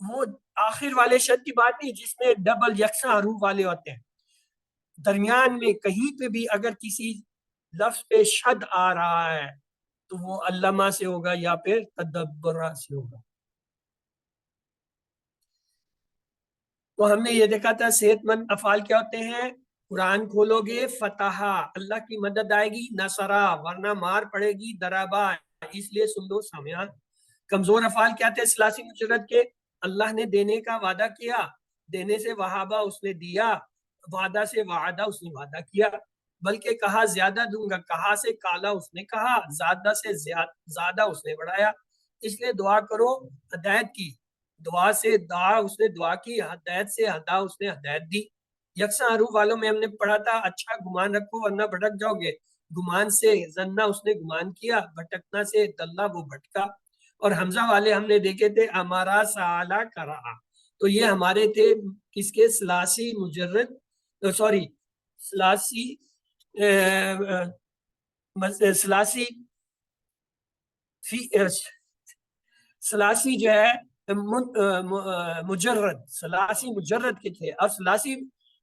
A: वो आखिर वाले शब्द की बात नहीं जिसमें डबल यकसा हरूफ वाले होते हैं। दरमियान में कहीं पे भी अगर किसी लफ्ज पे शद आ रहा है तो वो अल्लमा से होगा या फिर तदब्बरा से होगा। तो हमने ये देखा था सेहतमंद अफाल क्या होते हैं। कुरान खोलोगे फतहा, अल्लाह की मदद आएगी, नसरा वरना मार पड़ेगी, दराबा इसलिए सुन लो सामया। कमजोर अफाल क्या थे सलासी मुजरद के, अल्लाह ने देने का वादा किया, देने से वहाबा उसने दिया, वादा से वादा उसने वादा किया, बल्कि कहा ज्यादा दूंगा, कहा से काला उसने कहा, ज्यादा से ज्यादा उसने बढ़ाया। इसलिए दुआ करो हदायत की, दुआ से दा उसने दुआ की, हदायत से हदा उसने हदायत दी। यकसा हरूफ वालों में हमने पढ़ा था अच्छा गुमान रखो वरना भटक जाओगे। गुमान से जन्ना उसने गुमान किया, भटकना से दल्ला वो भटका। और हमजा वाले हमने देखे थे अमारा साला करा। तो ये हमारे थे किसके, सलासी मुजर्रद, सॉरी सलासी सलासी सलासी जो है मुजर्रद, सलासी मुजर्रद के थे। और सलासी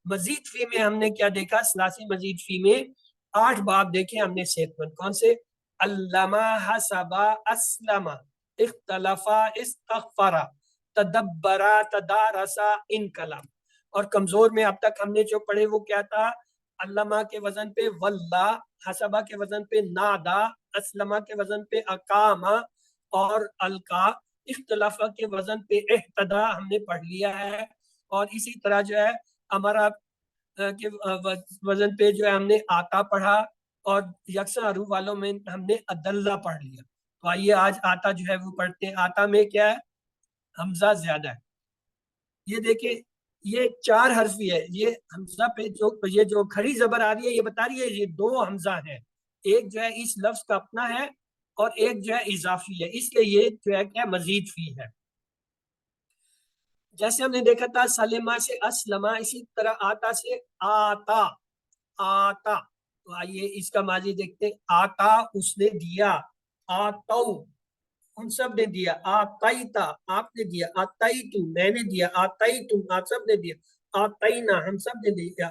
A: मजीद फी में हमने क्या देखा, सलासी मजीद फी में 8 बाब देखे हमने सेहतमंद। कौन से, अल्लमा हसबा अस्लमा, इख्तलफा इस्तगफरा, तदब्बरा तदारसा इनकलाम। और कमजोर में अब तक हमने जो पढ़े वो क्या था, अल्लमा के वजन पे वल्ला, हसबा के वजन पे नादा, अस्लमा के वजन पे अकामा और अलका, इख्तलाफा के वजन पे एहतदा हमने पढ़ लिया है। और इसी तरह जो है हमारा के वजन पे जो है हमने आता पढ़ा, और यकसा हरूफ वालों में हमने अदल्ला पढ़ लिया। तो आइए आज आता जो है वो पढ़ते हैं। आता में क्या है, हमजा ज्यादा है। ये देखिए ये 4 हर्फी है, ये हमजा पे ये जो खड़ी जबर आ रही है ये बता रही है ये 2 हमजा है। एक जो है इस लफ्ज का अपना है और एक जो है इजाफी है, इसलिए ये जो है क्या मजीद फी है। जैसे हमने देखा था सलेमा से असलमा, इसी तरह आता से आता। आता, तो आइए इसका माजी देखते हैं। आता उसने दिया, आतौ उन सब ने दिया, आताईता आपने दिया, आताईतु मैंने दिया, आताईतुम आप सब ने दिया, आताईना हम सब ने दिया,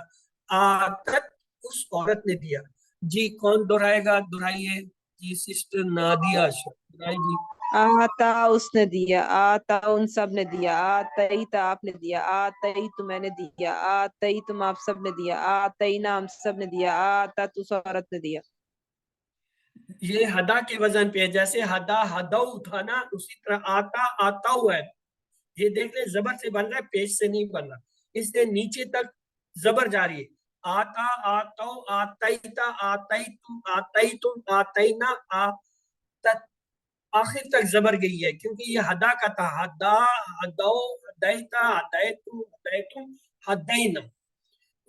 A: आतत उस औरत ने दिया। जी कौन दोहराएगा, दोहराइए जी सिस्टर नादिया दोहराइए जी।
B: आता उसने दिया, आता उन सब ने दिया, आतई ता आपने दिया, आतई तो मैंने दिया, आतई तुम आप सब ने दिया, आतई ना हम सब ने दिया, आता उस औरत ने दिया।
A: ये हदा के वजन पे है, जैसे हदा हदऊ था ना, उसी तरह आता आता हुआ है। ये देख ले जबर से बन रहा है, पेश से नहीं बन रहा, इसलिए नीचे तक जबर जारी है। आता आतो आतईता आतईतुम आतईतुम आतईना आतत आखिर तक जबर गई है, क्योंकि ये हदा का था, हदा हदौ हदैता हदैतुम हदैतुम हदैना।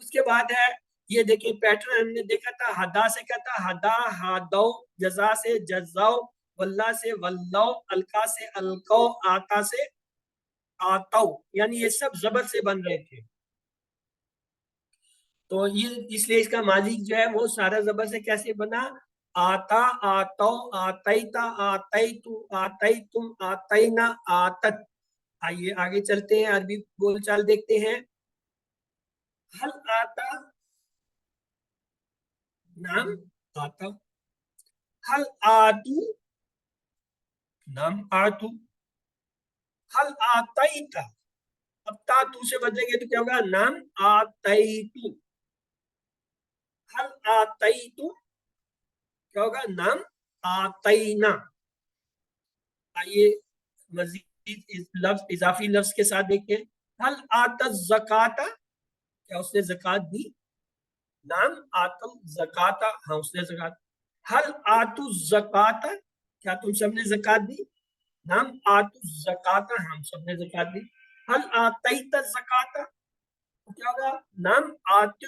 A: उसके बाद है ये देखिए पैटर्न हमने देखा था, हदा से क्या था, हदा हदौ, जजा से जजाओ, वल्ला से वल्लौ, अलका से अलकौ, आता से आतौ, यानी ये सब जबर से बन रहे थे। तो ये इसलिए इसका माजी जो है वो सारा जबर से कैसे बना, आता आतौ आतईता आतईतु आतईतुम आतईना आतत। आइए आगे चलते हैं, अरबी बोलचाल देखते हैं। हल आता नाम आता, हल आतू नाम आतू, हल आतईता, अब तातू से बदलेंगे तो क्या होगा, नाम आतईतु, हल आतईतु क्या होगा, नाम आतईना। आइए मजीद लफ्ज इजाफी लफ्ज के साथ देखते हैं। हल आता ज़काता, क्या उसने ज़कात दी, नाम आतल ज़काता, हाँ उसने ज़कात। हल आतु ज़काता, क्या तुम सबने ज़कात दी, नाम आतु ज़काता, हम सबने ज़कात दी। हल आतईता ज़काता, तो क्या होगा, नाम आतु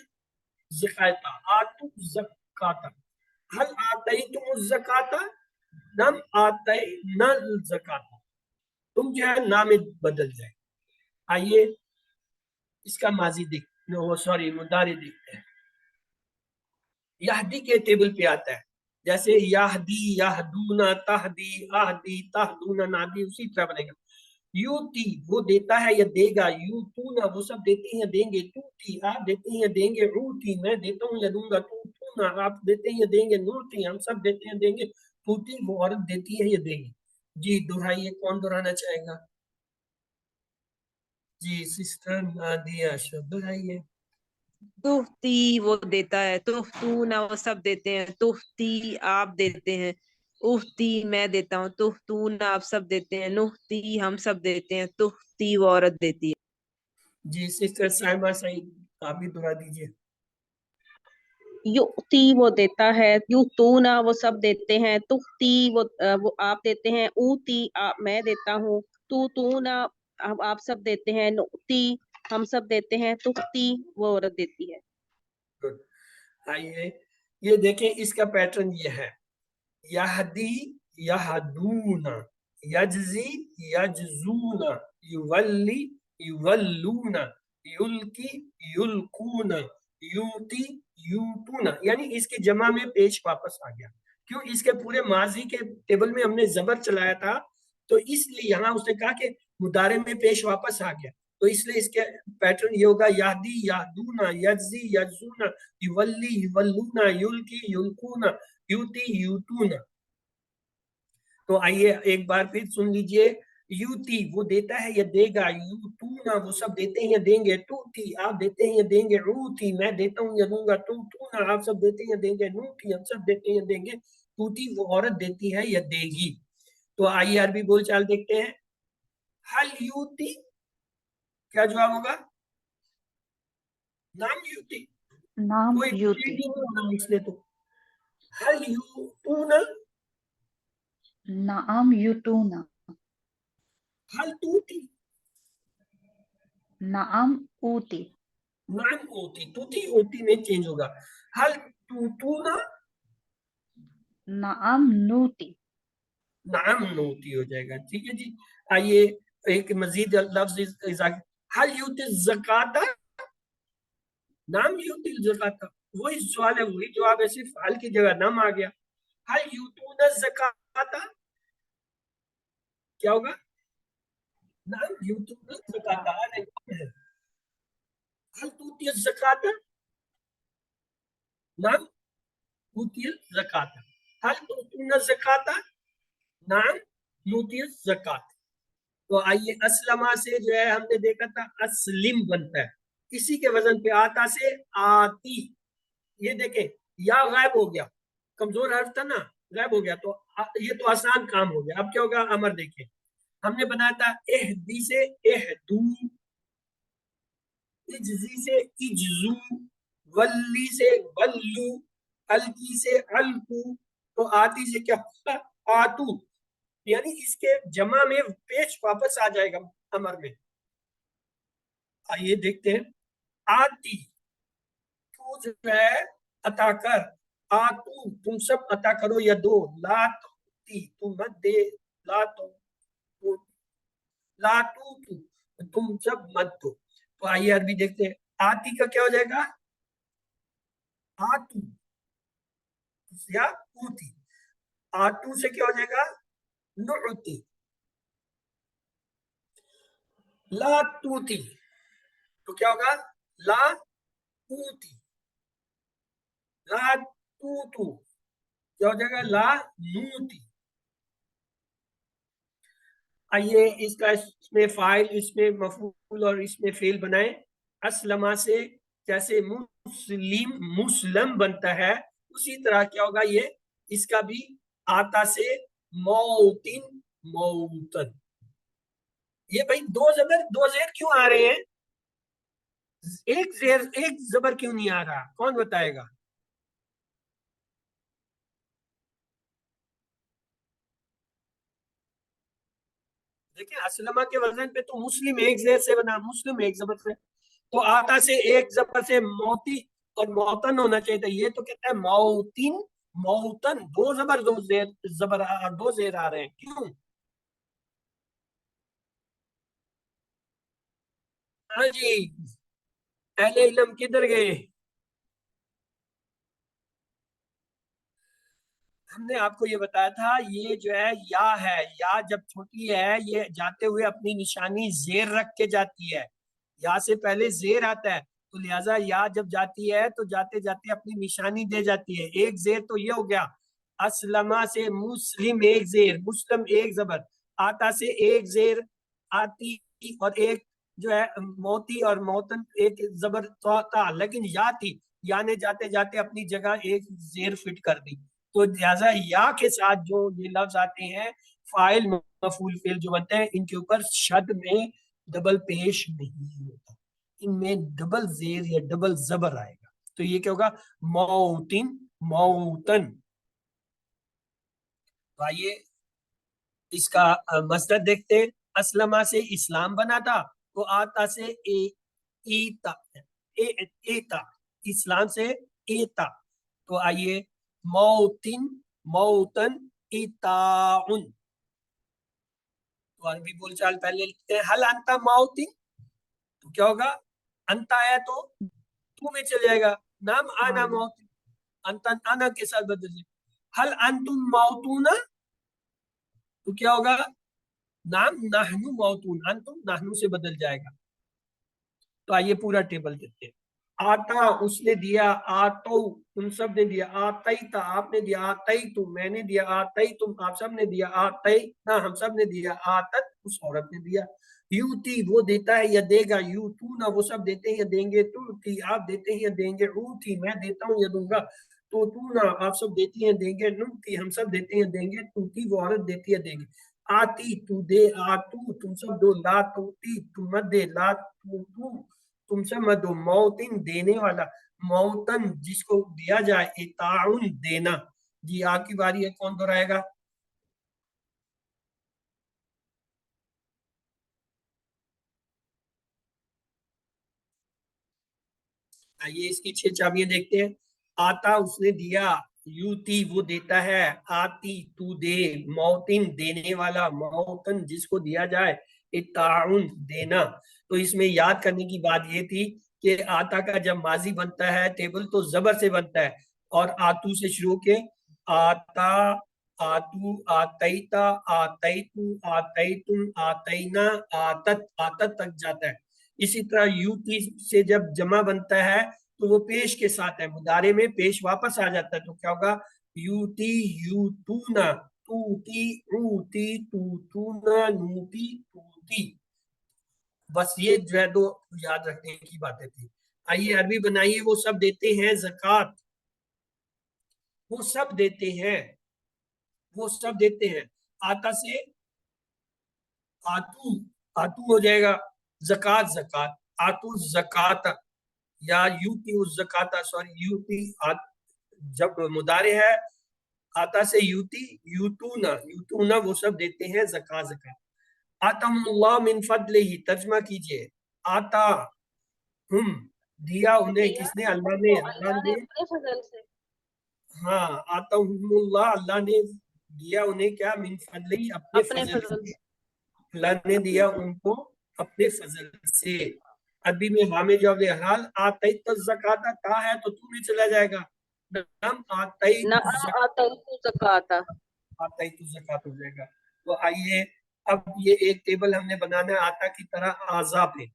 A: ज़काता, आतु ज़काता। हल आतईतुम ज़काता, नाम आतईना ज़काता, तुम जो है नाम बदल जाए। आइए इसका माजी देख, वो सॉरी मुदारी देखते हैं। यहदी के टेबल पे आता है, जैसे यहदी यहदूना तहदी आहदी तहदूना नादी, उसी तरह बनेगा। यूती वो देता है या देगा, यूतूना वो सब देते हैं देंगे, तूती आप देते हैं देंगे, ऊती मैं देता हूँ या दूंगा, तूतूना आप देते हैं देंगे, नूती हम सब देते हैं देंगे, तूती वो औरत देती है या देगी। जी दोहराइए, कौन दोहराना चाहेगा, जी सिस्टर नादिया दोहराइए।
B: तुहती वो देता है, तुहतू ना वो सब देते हैं, तुहती आप देते हैं, उहती मैं देता हूँ, तुहतू ना आप सब देते हैं, नुहती हम सब देते हैं, तुहती वो औरत देती है।
A: जी सिस्टर साहिबा सईद आप भी दोहरा दीजिए।
C: युक्ति वो देता है, युतूना वो सब देते हैं, तुक्ति वो आप देते हैं, ऊती मैं देता हूँ, तूना आप सब देते हैं, नुक्ति हम सब देते हैं, तुक्ति वो औरत देती है।
A: गुड। आइए ये देखें, इसका पैटर्न ये है, यहदी यहदूना, यजजी यजजूना, युवल्ली युवल्लूना, युल्की युल्कूना, यूती यूतूना, यानी इसके जमा में पेश वापस आ गया। क्यों, इसके पूरे माजी के टेबल में हमने जबर चलाया था, तो इसलिए यहाँ उसने कहा कि मुदारे में पेश वापस आ गया, तो इसलिए इसके पैटर्न ये होगा, यादी यादूना यजजी यजूना, युवल्ली युवल्लूना, युल्की युल्कूना, यूती यूतूना। तो आइए एक बार फिर सुन लीजिए, यूती वो देता है या देगा, यूतूना वो सब देते हैं या देंगे, तूती आप देते हैं या देंगे, ऊती मैं देता हूँ या दूंगा, तूना आप सब देते हैं या देंगे, नूती हम सब देते हैं या देंगे, तूती वो औरत देती है या देगी। तो आइए अरबी बोलचाल देखते हैं। हल यूती क्या जवाब होगा, नाम यूती,
D: नाम
A: कोई
D: युति,
A: नहीं होना इसलिए, तो हल यूतूना,
D: नाम युतूना,
A: हल तूती,
D: नाम ऊती,
A: नाम ओती, तूती ओती में चेंज होगा। हल तूतूना,
D: नाम नूती,
A: नाम नोती हो जाएगा। ठीक है जी। आइए एक मजीद लफ्ज हल यूती ज़काता, नाम यूती ज़काता, वही सवाल है, वही जवाब है, सिर्फ हल की जगह नम आ गया। हल यूतून ज़काता, क्या होगा? नाम यूतून ज़काता है। हल तूती ज़काता, नाम तूती ज़काता। हल तूतून ज़काता, नाम यूती ज़कात। तो आइए, असलमा से जो है हमने देखा था असलिम बनता है, इसी के वजन पे आता से आती। ये देखें, या गायब हो गया, कमजोर हर्फ था ना, गायब हो गया, तो ये तो आसान काम हो गया। अब क्या होगा? अमर देखें, हमने बनाया था एहदी से एहदू, इजजी से इजजू, वल्ली से वल्लू, अलकी से अलकू। तो आती से क्या होगा? आतू। यानी इसके जमा में पेश वापस आ जाएगा अमर में। आइए देखते हैं, आती, तू जो है अता कर, आतू तुम सब अता करो या दो, ला ती तुम मत दे, ला तो ला तू तुम सब मत दो। तो आइए अरबी देखते हैं, आती का क्या हो जाएगा? आतू या ऊती। आतू से क्या हो जाएगा? नुती। ला तूती तो क्या होगा? ला ऊती। ला तू क्या हो जाएगा? ला नूती। आइए इसका, इसमें फाइल, इसमें मफूल और इसमें फेल बनाए। असलमा से जैसे मुस्लिम मुस्लम बनता है, उसी तरह क्या होगा? ये इसका भी आता से मौतिन मौतन। ये भाई दो जेर क्यों आ रहे हैं? एक जबर क्यों नहीं आ रहा? कौन बताएगा? देखिए, असलमा के वजन पे तो मुस्लिम एक जेर से बना, मुस्लिम एक जबर से, तो आता से एक जबर से मोती और मौतन होना चाहिए था। ये तो कहता है मौतिन मौतन, दो जबर दो जेर, दो जेर आ रहे हैं, क्यों? हाँ जी, अहले इल्म किधर गए? हमने आपको ये बताया था, ये जो है, या जब छोटी है, ये जाते हुए अपनी निशानी जेर रख के जाती है। या से पहले जेर आता है, तो लिहाजा या जब जाती है तो जाते जाते अपनी निशानी दे जाती है। एक जेर तो ये हो गया, असलमा से मुस्लिम एक जेर, मुस्लिम एक जबर, आता से एक जेर, आती, और एक जो है मोती और मोतन एक जबर था, लेकिन या थी, या ने जाते जाते अपनी जगह एक जेर फिट कर दी। तो लिहाजा या के साथ जो ये लफ्ज आते हैं, फाइल मफूल फेल जो बनते हैं, इनके ऊपर शद में डबल पेश नहीं होता, इनमें डबल जेर या डबल जबर आएगा। तो ये क्या होगा? मौतिन मौतन। तो आइए इसका मसदर देखते हैं। असलमा से इस्लाम बना था, तो आता से एता, एता, इस्लाम से एता। तो आइए, मौतिन मौतन इताउन। तो अरबी बोलचाल पहले लिखते हैं, हल अंता मौतिन, तो क्या होगा? अंता है तो तू में चल जाएगा, नाम आना मौतिन, अंता आना के साथ बदल जाए। हल अंतुम मौतूना, तो क्या होगा? नाम नाहनु मौतून, अंतुम नाहनु से बदल जाएगा। तो आइए पूरा टेबल देखते हैं। आता उसने दिया, आतो तुम सब ने दिया, आतई था आपने दिया, आतई तुम मैंने दिया, आतई तुम आप सब ने दिया, आतई ना हम सब ने दिया, आतत उस औरत ने दिया। यूती वो देता है या देगा, यू तू ना वो सब देते हैं या देंगे, तू आप देते हैं या देंगे, ऊती मैं देता हूँ या दूंगा, तो तू ना आप सब देती हैं देंगे, नुती हम सब देते हैं देंगे, तूती वो औरत देती है देंगे। आती तू दे, आतू तुम सब दो, ला तूती तुम मत दे, ला तू तुमसे मत दो, मौतिन देने वाला, मौतन जिसको दिया जाए, इताउन देना। जी आपकी बारी है, कौन दोहराएगा? आइए इसकी 6 चाबियां देखते हैं। आता उसने दिया, यूती वो देता है, आती तू दे, मौतिन देने वाला, मौतन जिसको दिया जाए, इताउन देना। तो इसमें याद करने की बात ये थी کہ آتا کا جب ماضی بنتا ہے ٹیبل تو زبر سے بنتا ہے اور آتو سے شروع کے آتا آتو آتیتا آتیتو آتیتم آتینا آتت آتت تک جاتا ہے. اسی طرح یوتی سے جب جمع بنتا ہے تو وہ پیش کے ساتھ ہے, مضارع میں پیش واپس آ جاتا ہے تو کیا ہوگا یوتی یوتونا توتی اوتی توتونا نوتی توتی. بس یہ جو ہے دو یاد رکھنے کی باتیں تھی. آئیے عربی بنائیے. وہ سب دیتے ہیں زکوٰۃ, وہ سب دیتے ہیں, وہ سب دیتے ہیں. آتا سے آتو آتو ہو جائے گا, زکوٰۃ زکوٰۃ آتو زکوٰۃ یا یوتی الزکوٰۃ, سوری یوتی جب مضارع ہے آتا سے یوتی یوتونا یوتونا وہ سب دیتے ہیں زکوٰۃ زکوٰۃ. آتم اللہ من فضلہ, ترجمہ کیجئے. آتا ہم دیا انہیں کس نے, اللہ نے. اللہ نے
C: اپنے فضل سے.
A: ہاں آتاہم اللہ, اللہ نے دیا انہیں کیا, من فضلہ اپنے فضل سے. اللہ نے دیا ان کو اپنے فضل سے. عربی میں حام جواب حال آتیت الزکاۃ تا ہے تو تو میں چلا جائے گا, نام آتیت
C: زکاۃ
A: آتیت الزکاۃ ہو جائے گا. تو آئیے اب یہ ایک ٹیبل ہم نے بنانا ہے آتا کی طرح آزا پہ.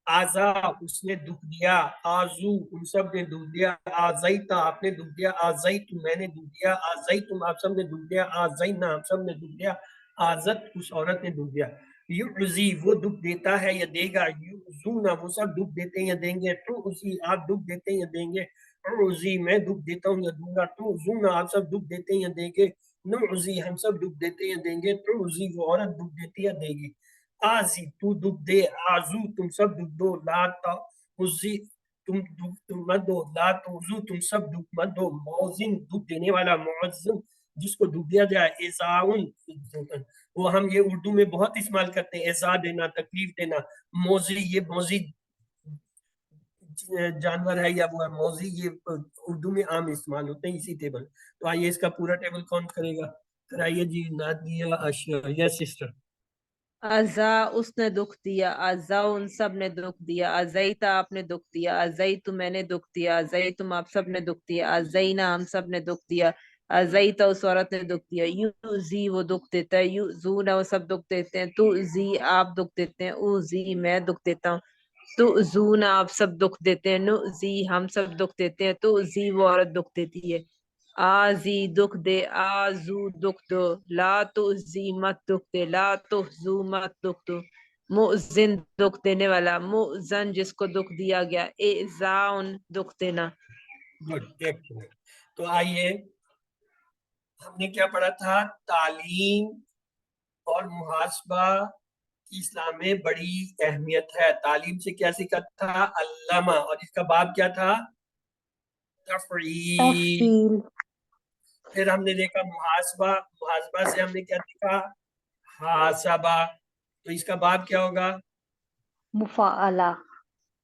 A: آزا اس نے دکھ دیا, آزو ان سب نے دکھ دیا, آزیتا آپ نے دکھ دیا, آزیتو میں نے دکھ دیا, آزیتم آپ سب نے دکھ دیا, آزینا آپ سب نے دکھ دیا, آزت اس عورت نے دکھ دیا. یعزی وہ دکھ دیتا ہے یا دے گا, یعزونا وہ سب دکھ دیتے ہیں یا دیں گے, تعزی آپ دکھ دیتے ہیں یا دیں گے, عزی میں دکھ دیتا ہوں یا دوں گا, تعزونا آپ سب دکھ دیتے ہیں یا دیں گے, نعزی ہم سب دکھ دیتے ہیں یا دیں گے, تعزی وہ عورت دکھ دیتی ہے یا دے گی. آزی تو دکھ دے, آزو تم سب دکھ دو, لا تعزی تم مت دو, لا تعزو تم سب دکھ مت دو, موزن دکھ دینے والا, معزن جس کو دکھ دیا جائے, ایزاؤن وہ ہم یہ اردو میں بہت استعمال کرتے ہیں, ایزا دینا تکلیف دینا. موزی یہ موزی جانور ہے یا وہ ہے موزی, یہ اردو میں عام استعمال ہوتے ہیں اسی ٹیبل. تو آئیے اس کا پورا ٹیبل کون کرے گا, کرائیے جی. نادیہ اشیا, یس سسٹر.
B: ازا اس نے دکھ دیا, ازا ان سب نے دکھ دیا, ازیتا آپ نے دکھ دیا, ازیتو میں نے دکھ دیا, ازیتم آپ سب نے دکھ دیا, ازینا ہم سب نے دکھ دیا, ازیتا اس عورت نے دکھ دیا. یوزی وہ دکھ دیتا ہے, یوزونا وہ سب دکھ دیتے ہیں, تو زی آپ دکھ دیتے ہیں, اوزی میں دکھ دیتا ہوں, تو زونا آپ سب دکھ دیتے ہیں, نو زی ہم سب دکھ دیتے ہیں, تو زی وہ عورت دکھ دیتی ہے. آزی دکھ دے, آزو دکھ دو, لا تؤذی مت دکھ دے, لا تحزو مت دکھ دو. مؤذن دکھ دینے والا, مؤذن جس کو دکھ دیا گیا, اعزاؤن دکھ دینا.
A: گڈ, ایک منٹ. تو آئیے ہم نے کیا پڑھا تھا, تعلیم اور محاسبہ کی اسلام میں بڑی اہمیت ہے. تعلیم سے کیا سیکھا تھا, علامہ, اور اس کا باب کیا تھا, تفعیل.
D: تفعیل.
A: پھر ہم نے دیکھا محاسبہ, محاسبہ سے ہم نے کیا دیکھا, حاسبہ. تو اس کا باب کیا ہوگا,
D: مفاعلہ.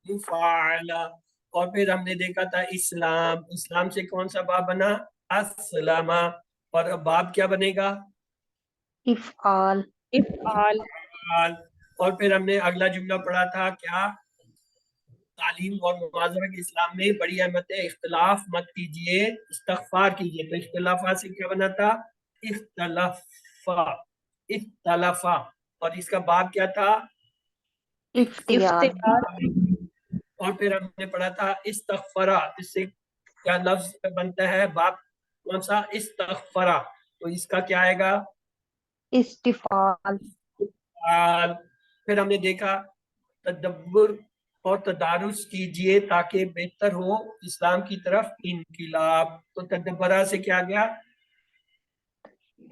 A: مفاعلہ. اور پھر ہم نے دیکھا تھا اسلام, اسلام سے کون سا باب بنا, اسلامہ. اور اب باب کیا بنے گا,
D: افعال.
C: افعال.
A: اور پھر ہم نے اگلا جملہ پڑھا تھا کیا, تعلیم اور معاذرہ کے اسلام میں بڑی اہمیت ہے, اختلاف مت کیجئے, استغفار کیجئے. تو اختلافات سے کیا بنا تھا, اختلافا, اختلافا. اور اس کا باب کیا تھا,
D: افتیار.
A: اور پھر ہم نے پڑھا تھا استغفرا, اس سے کیا لفظ بنتا ہے, باب کون سا, استغفرا. تو اس کا کیا آئے گا,
D: استفعال.
A: پھر ہم نے دیکھا تدبر اور تدارس کیجئے تاکہ بہتر ہو اسلام کی طرف انقلاب. تو تدبرہ سے کیا گیا,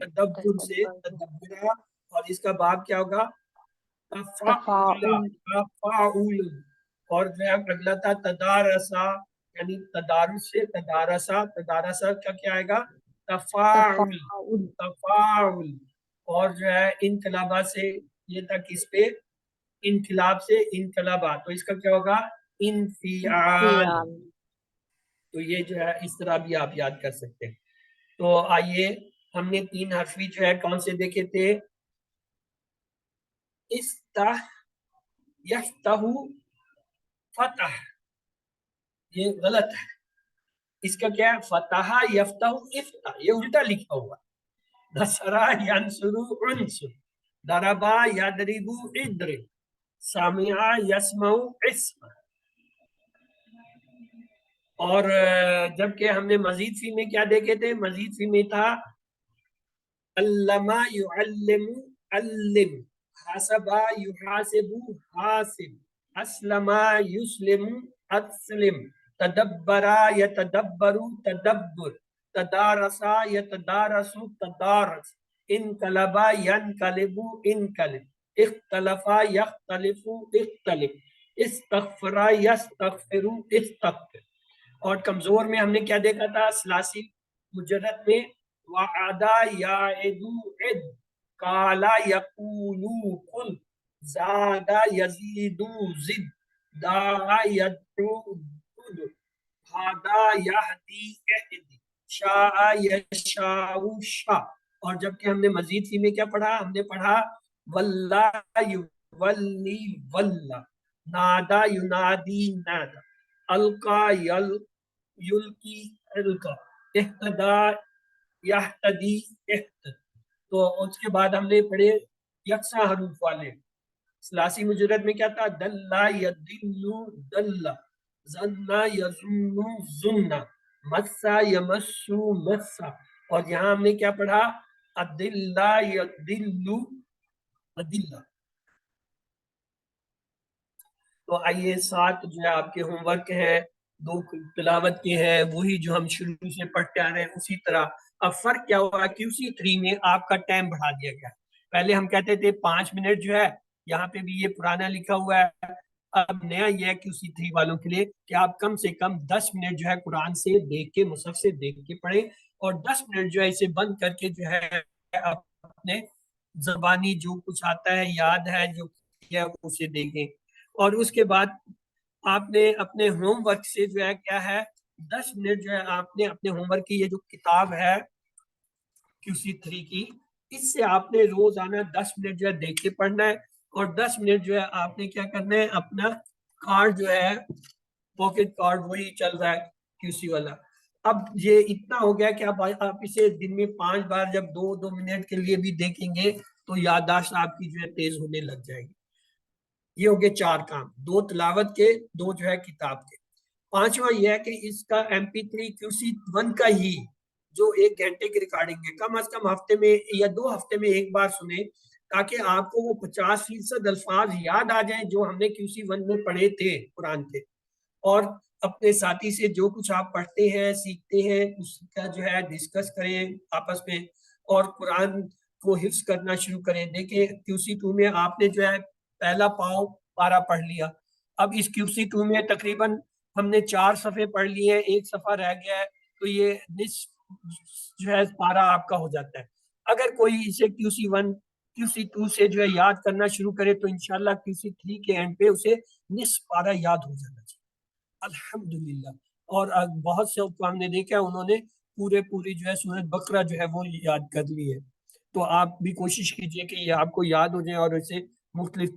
A: تدبر سے تدبرہ. اور اس کا باب کیا ہوگا,
D: تفاعل.
A: تفاعل. اور جو ہے اگلا تھا تدارسا, یعنی تدارس سے تدارسا, تدارسا کا کیا آئے گا, تفاعل.
D: تفاعل.
A: تفاعل. اور جو ہے انقلابہ سے یہ تھا کس پہ, انقلاب سے انقلابہ. تو اس کا کیا ہوگا, انفعال.
D: انفعال.
A: تو یہ جو ہے اس طرح بھی آپ یاد کر سکتے ہیں. تو آئیے ہم نے 3 حرفی جو ہے کون سے دیکھے تھے, استح, یفتح फतह, ये गलत है, इसका क्या है, फतह यफ्तहु इफ्ता, ये उल्टा लिखा हुआ। नसरा यंसुरु उनसुर, दरबा यदरिबु इद्रिब, सामिआ यस्मउ इस्मा। और जबकि हमने मजीद फी में क्या देखे थे, मजीद फी में था अल्लमा युअल्लिमु अल्लिम, हसबा युहासिबु हासिब, अस्लमा युस्लिमु अस्लिम, तदब्बरा यतदब्बरु तदब्बुर, तदारसा यतदारसु तदारस, इनकलबा यनकलिबु इनकलिब, इख्तलफा यख्तलिफु इख्तलिफ, इस्तगफरा यस्तगफिरु इस्तगफिर। और कमजोर में हमने क्या देखा था, सलासी मुजर्रद में वअदा याइदु इद, काला यकूलु कुल, ज़ादा यज़ीदु ज़िद, दाआ यदउ उद, हादा यहदी इहदी, शाआ यशाउ शा। और जबकि हमने मजीद फी में क्या पढ़ा, हमने पढ़ा वल्ला युवल्ली वल्ला, नादा युनादी नादा, अलका युल्की अलका, इह्तदा यहतदी इह्तद। तो उसके बाद हमने पढ़े यकसा हरूफ वाले, सलासी मुजर्रद में क्या था, दल्ला यदिल्लु दल्ला, ज़न्ना यज़ुन्नु ज़ुन्ना, मस्सा यमस्सु मस्सा। और यहाँ हमने क्या पढ़ा, अदिल्ला यदिल्लु अदिल्ला। तो आइए 7 जो है आपके होमवर्क हैं, 2 तिलावत के हैं, वही जो हम शुरू से पढ़ते आ रहे हैं उसी तरह। अब फर्क क्या हुआ, QC3 में आपका टाइम बढ़ा दिया गया। पहले हम कहते थे 5 मिनट जो है, यहाँ पे भी ये पुराना लिखा हुआ है। अब नया ये है QC3 वालों के लिए कि आप कम से कम 10 मिनट जो है कुरान से देख के, मुसहफ से देख के पढ़ें, और 10 मिनट जो है इसे बंद करके जो है अपने जबानी जो कुछ आता है, याद है जो किया उसे देखें। और उसके बाद आपने अपने होमवर्क से जो है क्या है, 10 मिनट जो है आपने अपने होमवर्क की, ये जो किताब है QC3 की, इससे आपने रोजाना 10 मिनट जो है देख के पढ़ना है, और 10 मिनट जो है आपने क्या करना है, अपना कार्ड जो है पॉकेट कार्ड वही चल रहा है QC वाला। अब ये इतना हो गया कि आप इसे दिन में 5 बार जब 2-2 मिनट के लिए भी देखेंगे तो याददाश्त आपकी जो है तेज होने लग जाएगी। ये हो गए 4 काम, 2 तिलावत के, 2 जो है किताब के। 5वां ये है कि इसका MP3 QC1 का ही जो 1 घंटे की रिकॉर्डिंग है, कम से कम हफ्ते में या 2 हफ्ते में एक बार सुने, ताकि आपको वो 50% अल्फाज याद आ जाएं जो हमने QC1 में पढ़े थे कुरान के। और अपने साथी से जो कुछ आप पढ़ते हैं, सीखते हैं, उसका जो है डिस्कस करें आपस में, और कुरान को हिफ्ज करना शुरू करें। देखें QC2 में आपने जो है पहला पाव पारा पढ़ लिया, अब इस QC2 में तकरीबन हमने 4 सफ़े पढ़ लिए हैं, 1 सफ़ा रह गया है, तो ये जो है पारा आपका हो जाता है। अगर कोई इसे QC1 QC2 से जो है याद करना शुरू करे तो इंशाल्लाह QC3 के एंड पे उसे निस्फ पारा याद हो जाना चाहिए, अल्हम्दुलिल्लाह। और बहुत से को हमने देखा उन्होंने पूरी जो है सूरत बकरा जो है वो याद कर ली है। तो आप भी कोशिश कीजिए कि ये आपको याद हो जाए, और इसे मुख्तलिफ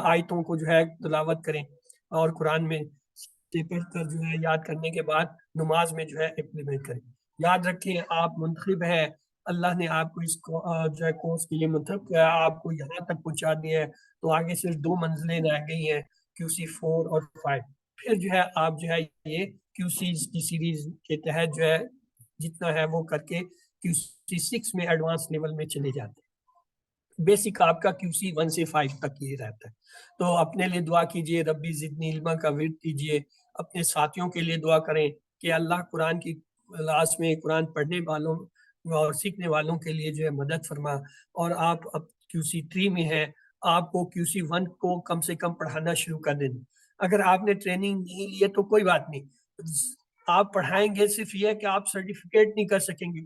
A: आयतों को जो है तिलावत करें, और कुरान में से पढ़कर जो है याद करने के बाद नमाज में जो है इम्प्लीमेंट करें। याद रखें आप मुंतखब हैं, अल्लाह ने आपको इसको जो है कोर्स के लिए मुंतखब किया, आपको यहाँ तक पहुँचा दिया है, तो आगे सिर्फ 2 मंजिलें रह गई हैं, QC4 और 5। फिर जो है आप जो है ये QC की सीरीज के तहत जो है जितना है वो करके QC6 में एडवांस लेवल में चले जाते हैं। बेसिक आपका QC1 से 5 तक ये रहता है। तो अपने लिए दुआ कीजिए, रब्बी ज़िदनी इल्मा का विर्द कीजिए, अपने साथियों के लिए दुआ करें कि अल्लाह कुरान की क्लास में कुरान पढ़ने वालों और सीखने वालों के लिए जो है मदद फरमा। और आप अब QC3 में हैं, आपको QC1 को कम से कम पढ़ाना शुरू कर दें। अगर आपने ट्रेनिंग नहीं ली है तो कोई बात नहीं, आप पढ़ाएंगे, सिर्फ ये है कि आप सर्टिफिकेट नहीं कर सकेंगे।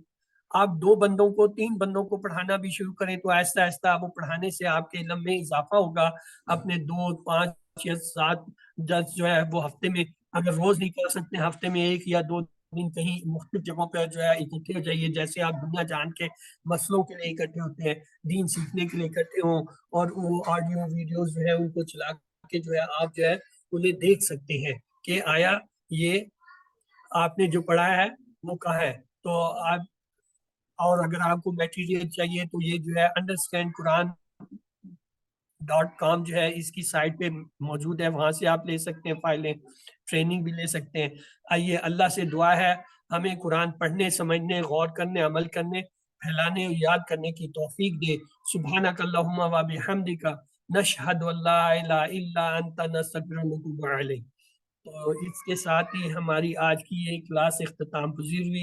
A: आप 2 बंदों को 3 बंदों को पढ़ाना भी शुरू करें तो ऐसा ऐसा वो पढ़ाने से आपके इल्म में इजाफा होगा। अपने 2, 5 या 7, 10 जो है वो हफ्ते में, अगर रोज नहीं कर सकते, हफ्ते में 1 या 2 दिन कहीं मुख्तलिफ जगहों पर जो है इकट्ठे हो जाइए। जैसे आप दुनिया जान के मसलों के लिए इकट्ठे होते हैं, दीन सीखने के लिए इकट्ठे हों, और वो ऑडियो वीडियोस जो है उनको चला के जो है आप जो है انہیں دیکھ سکتے ہیں کہ آیا یہ آپ نے جو پڑھا ہے وہ کہاں ہے. تو آپ اور اگر آپ کو میٹیریل چاہیے تو یہ جو ہے understandquran.com جو ہے اس کی سائٹ پہ موجود ہے, وہاں سے آپ لے سکتے ہیں فائلیں, ٹریننگ بھی لے سکتے ہیں. آئیے اللہ سے دعا ہے ہمیں قرآن پڑھنے, سمجھنے, غور کرنے, عمل کرنے, پھیلانے اور یاد کرنے کی توفیق دے. سبحانک اللہم و بحمدک نشہد ان لا الہ الا انت نستغفرک و نتوب الیک. تو اس کے ساتھ ہی ہماری آج کی یہ کلاس اختتام پذیر ہوئی.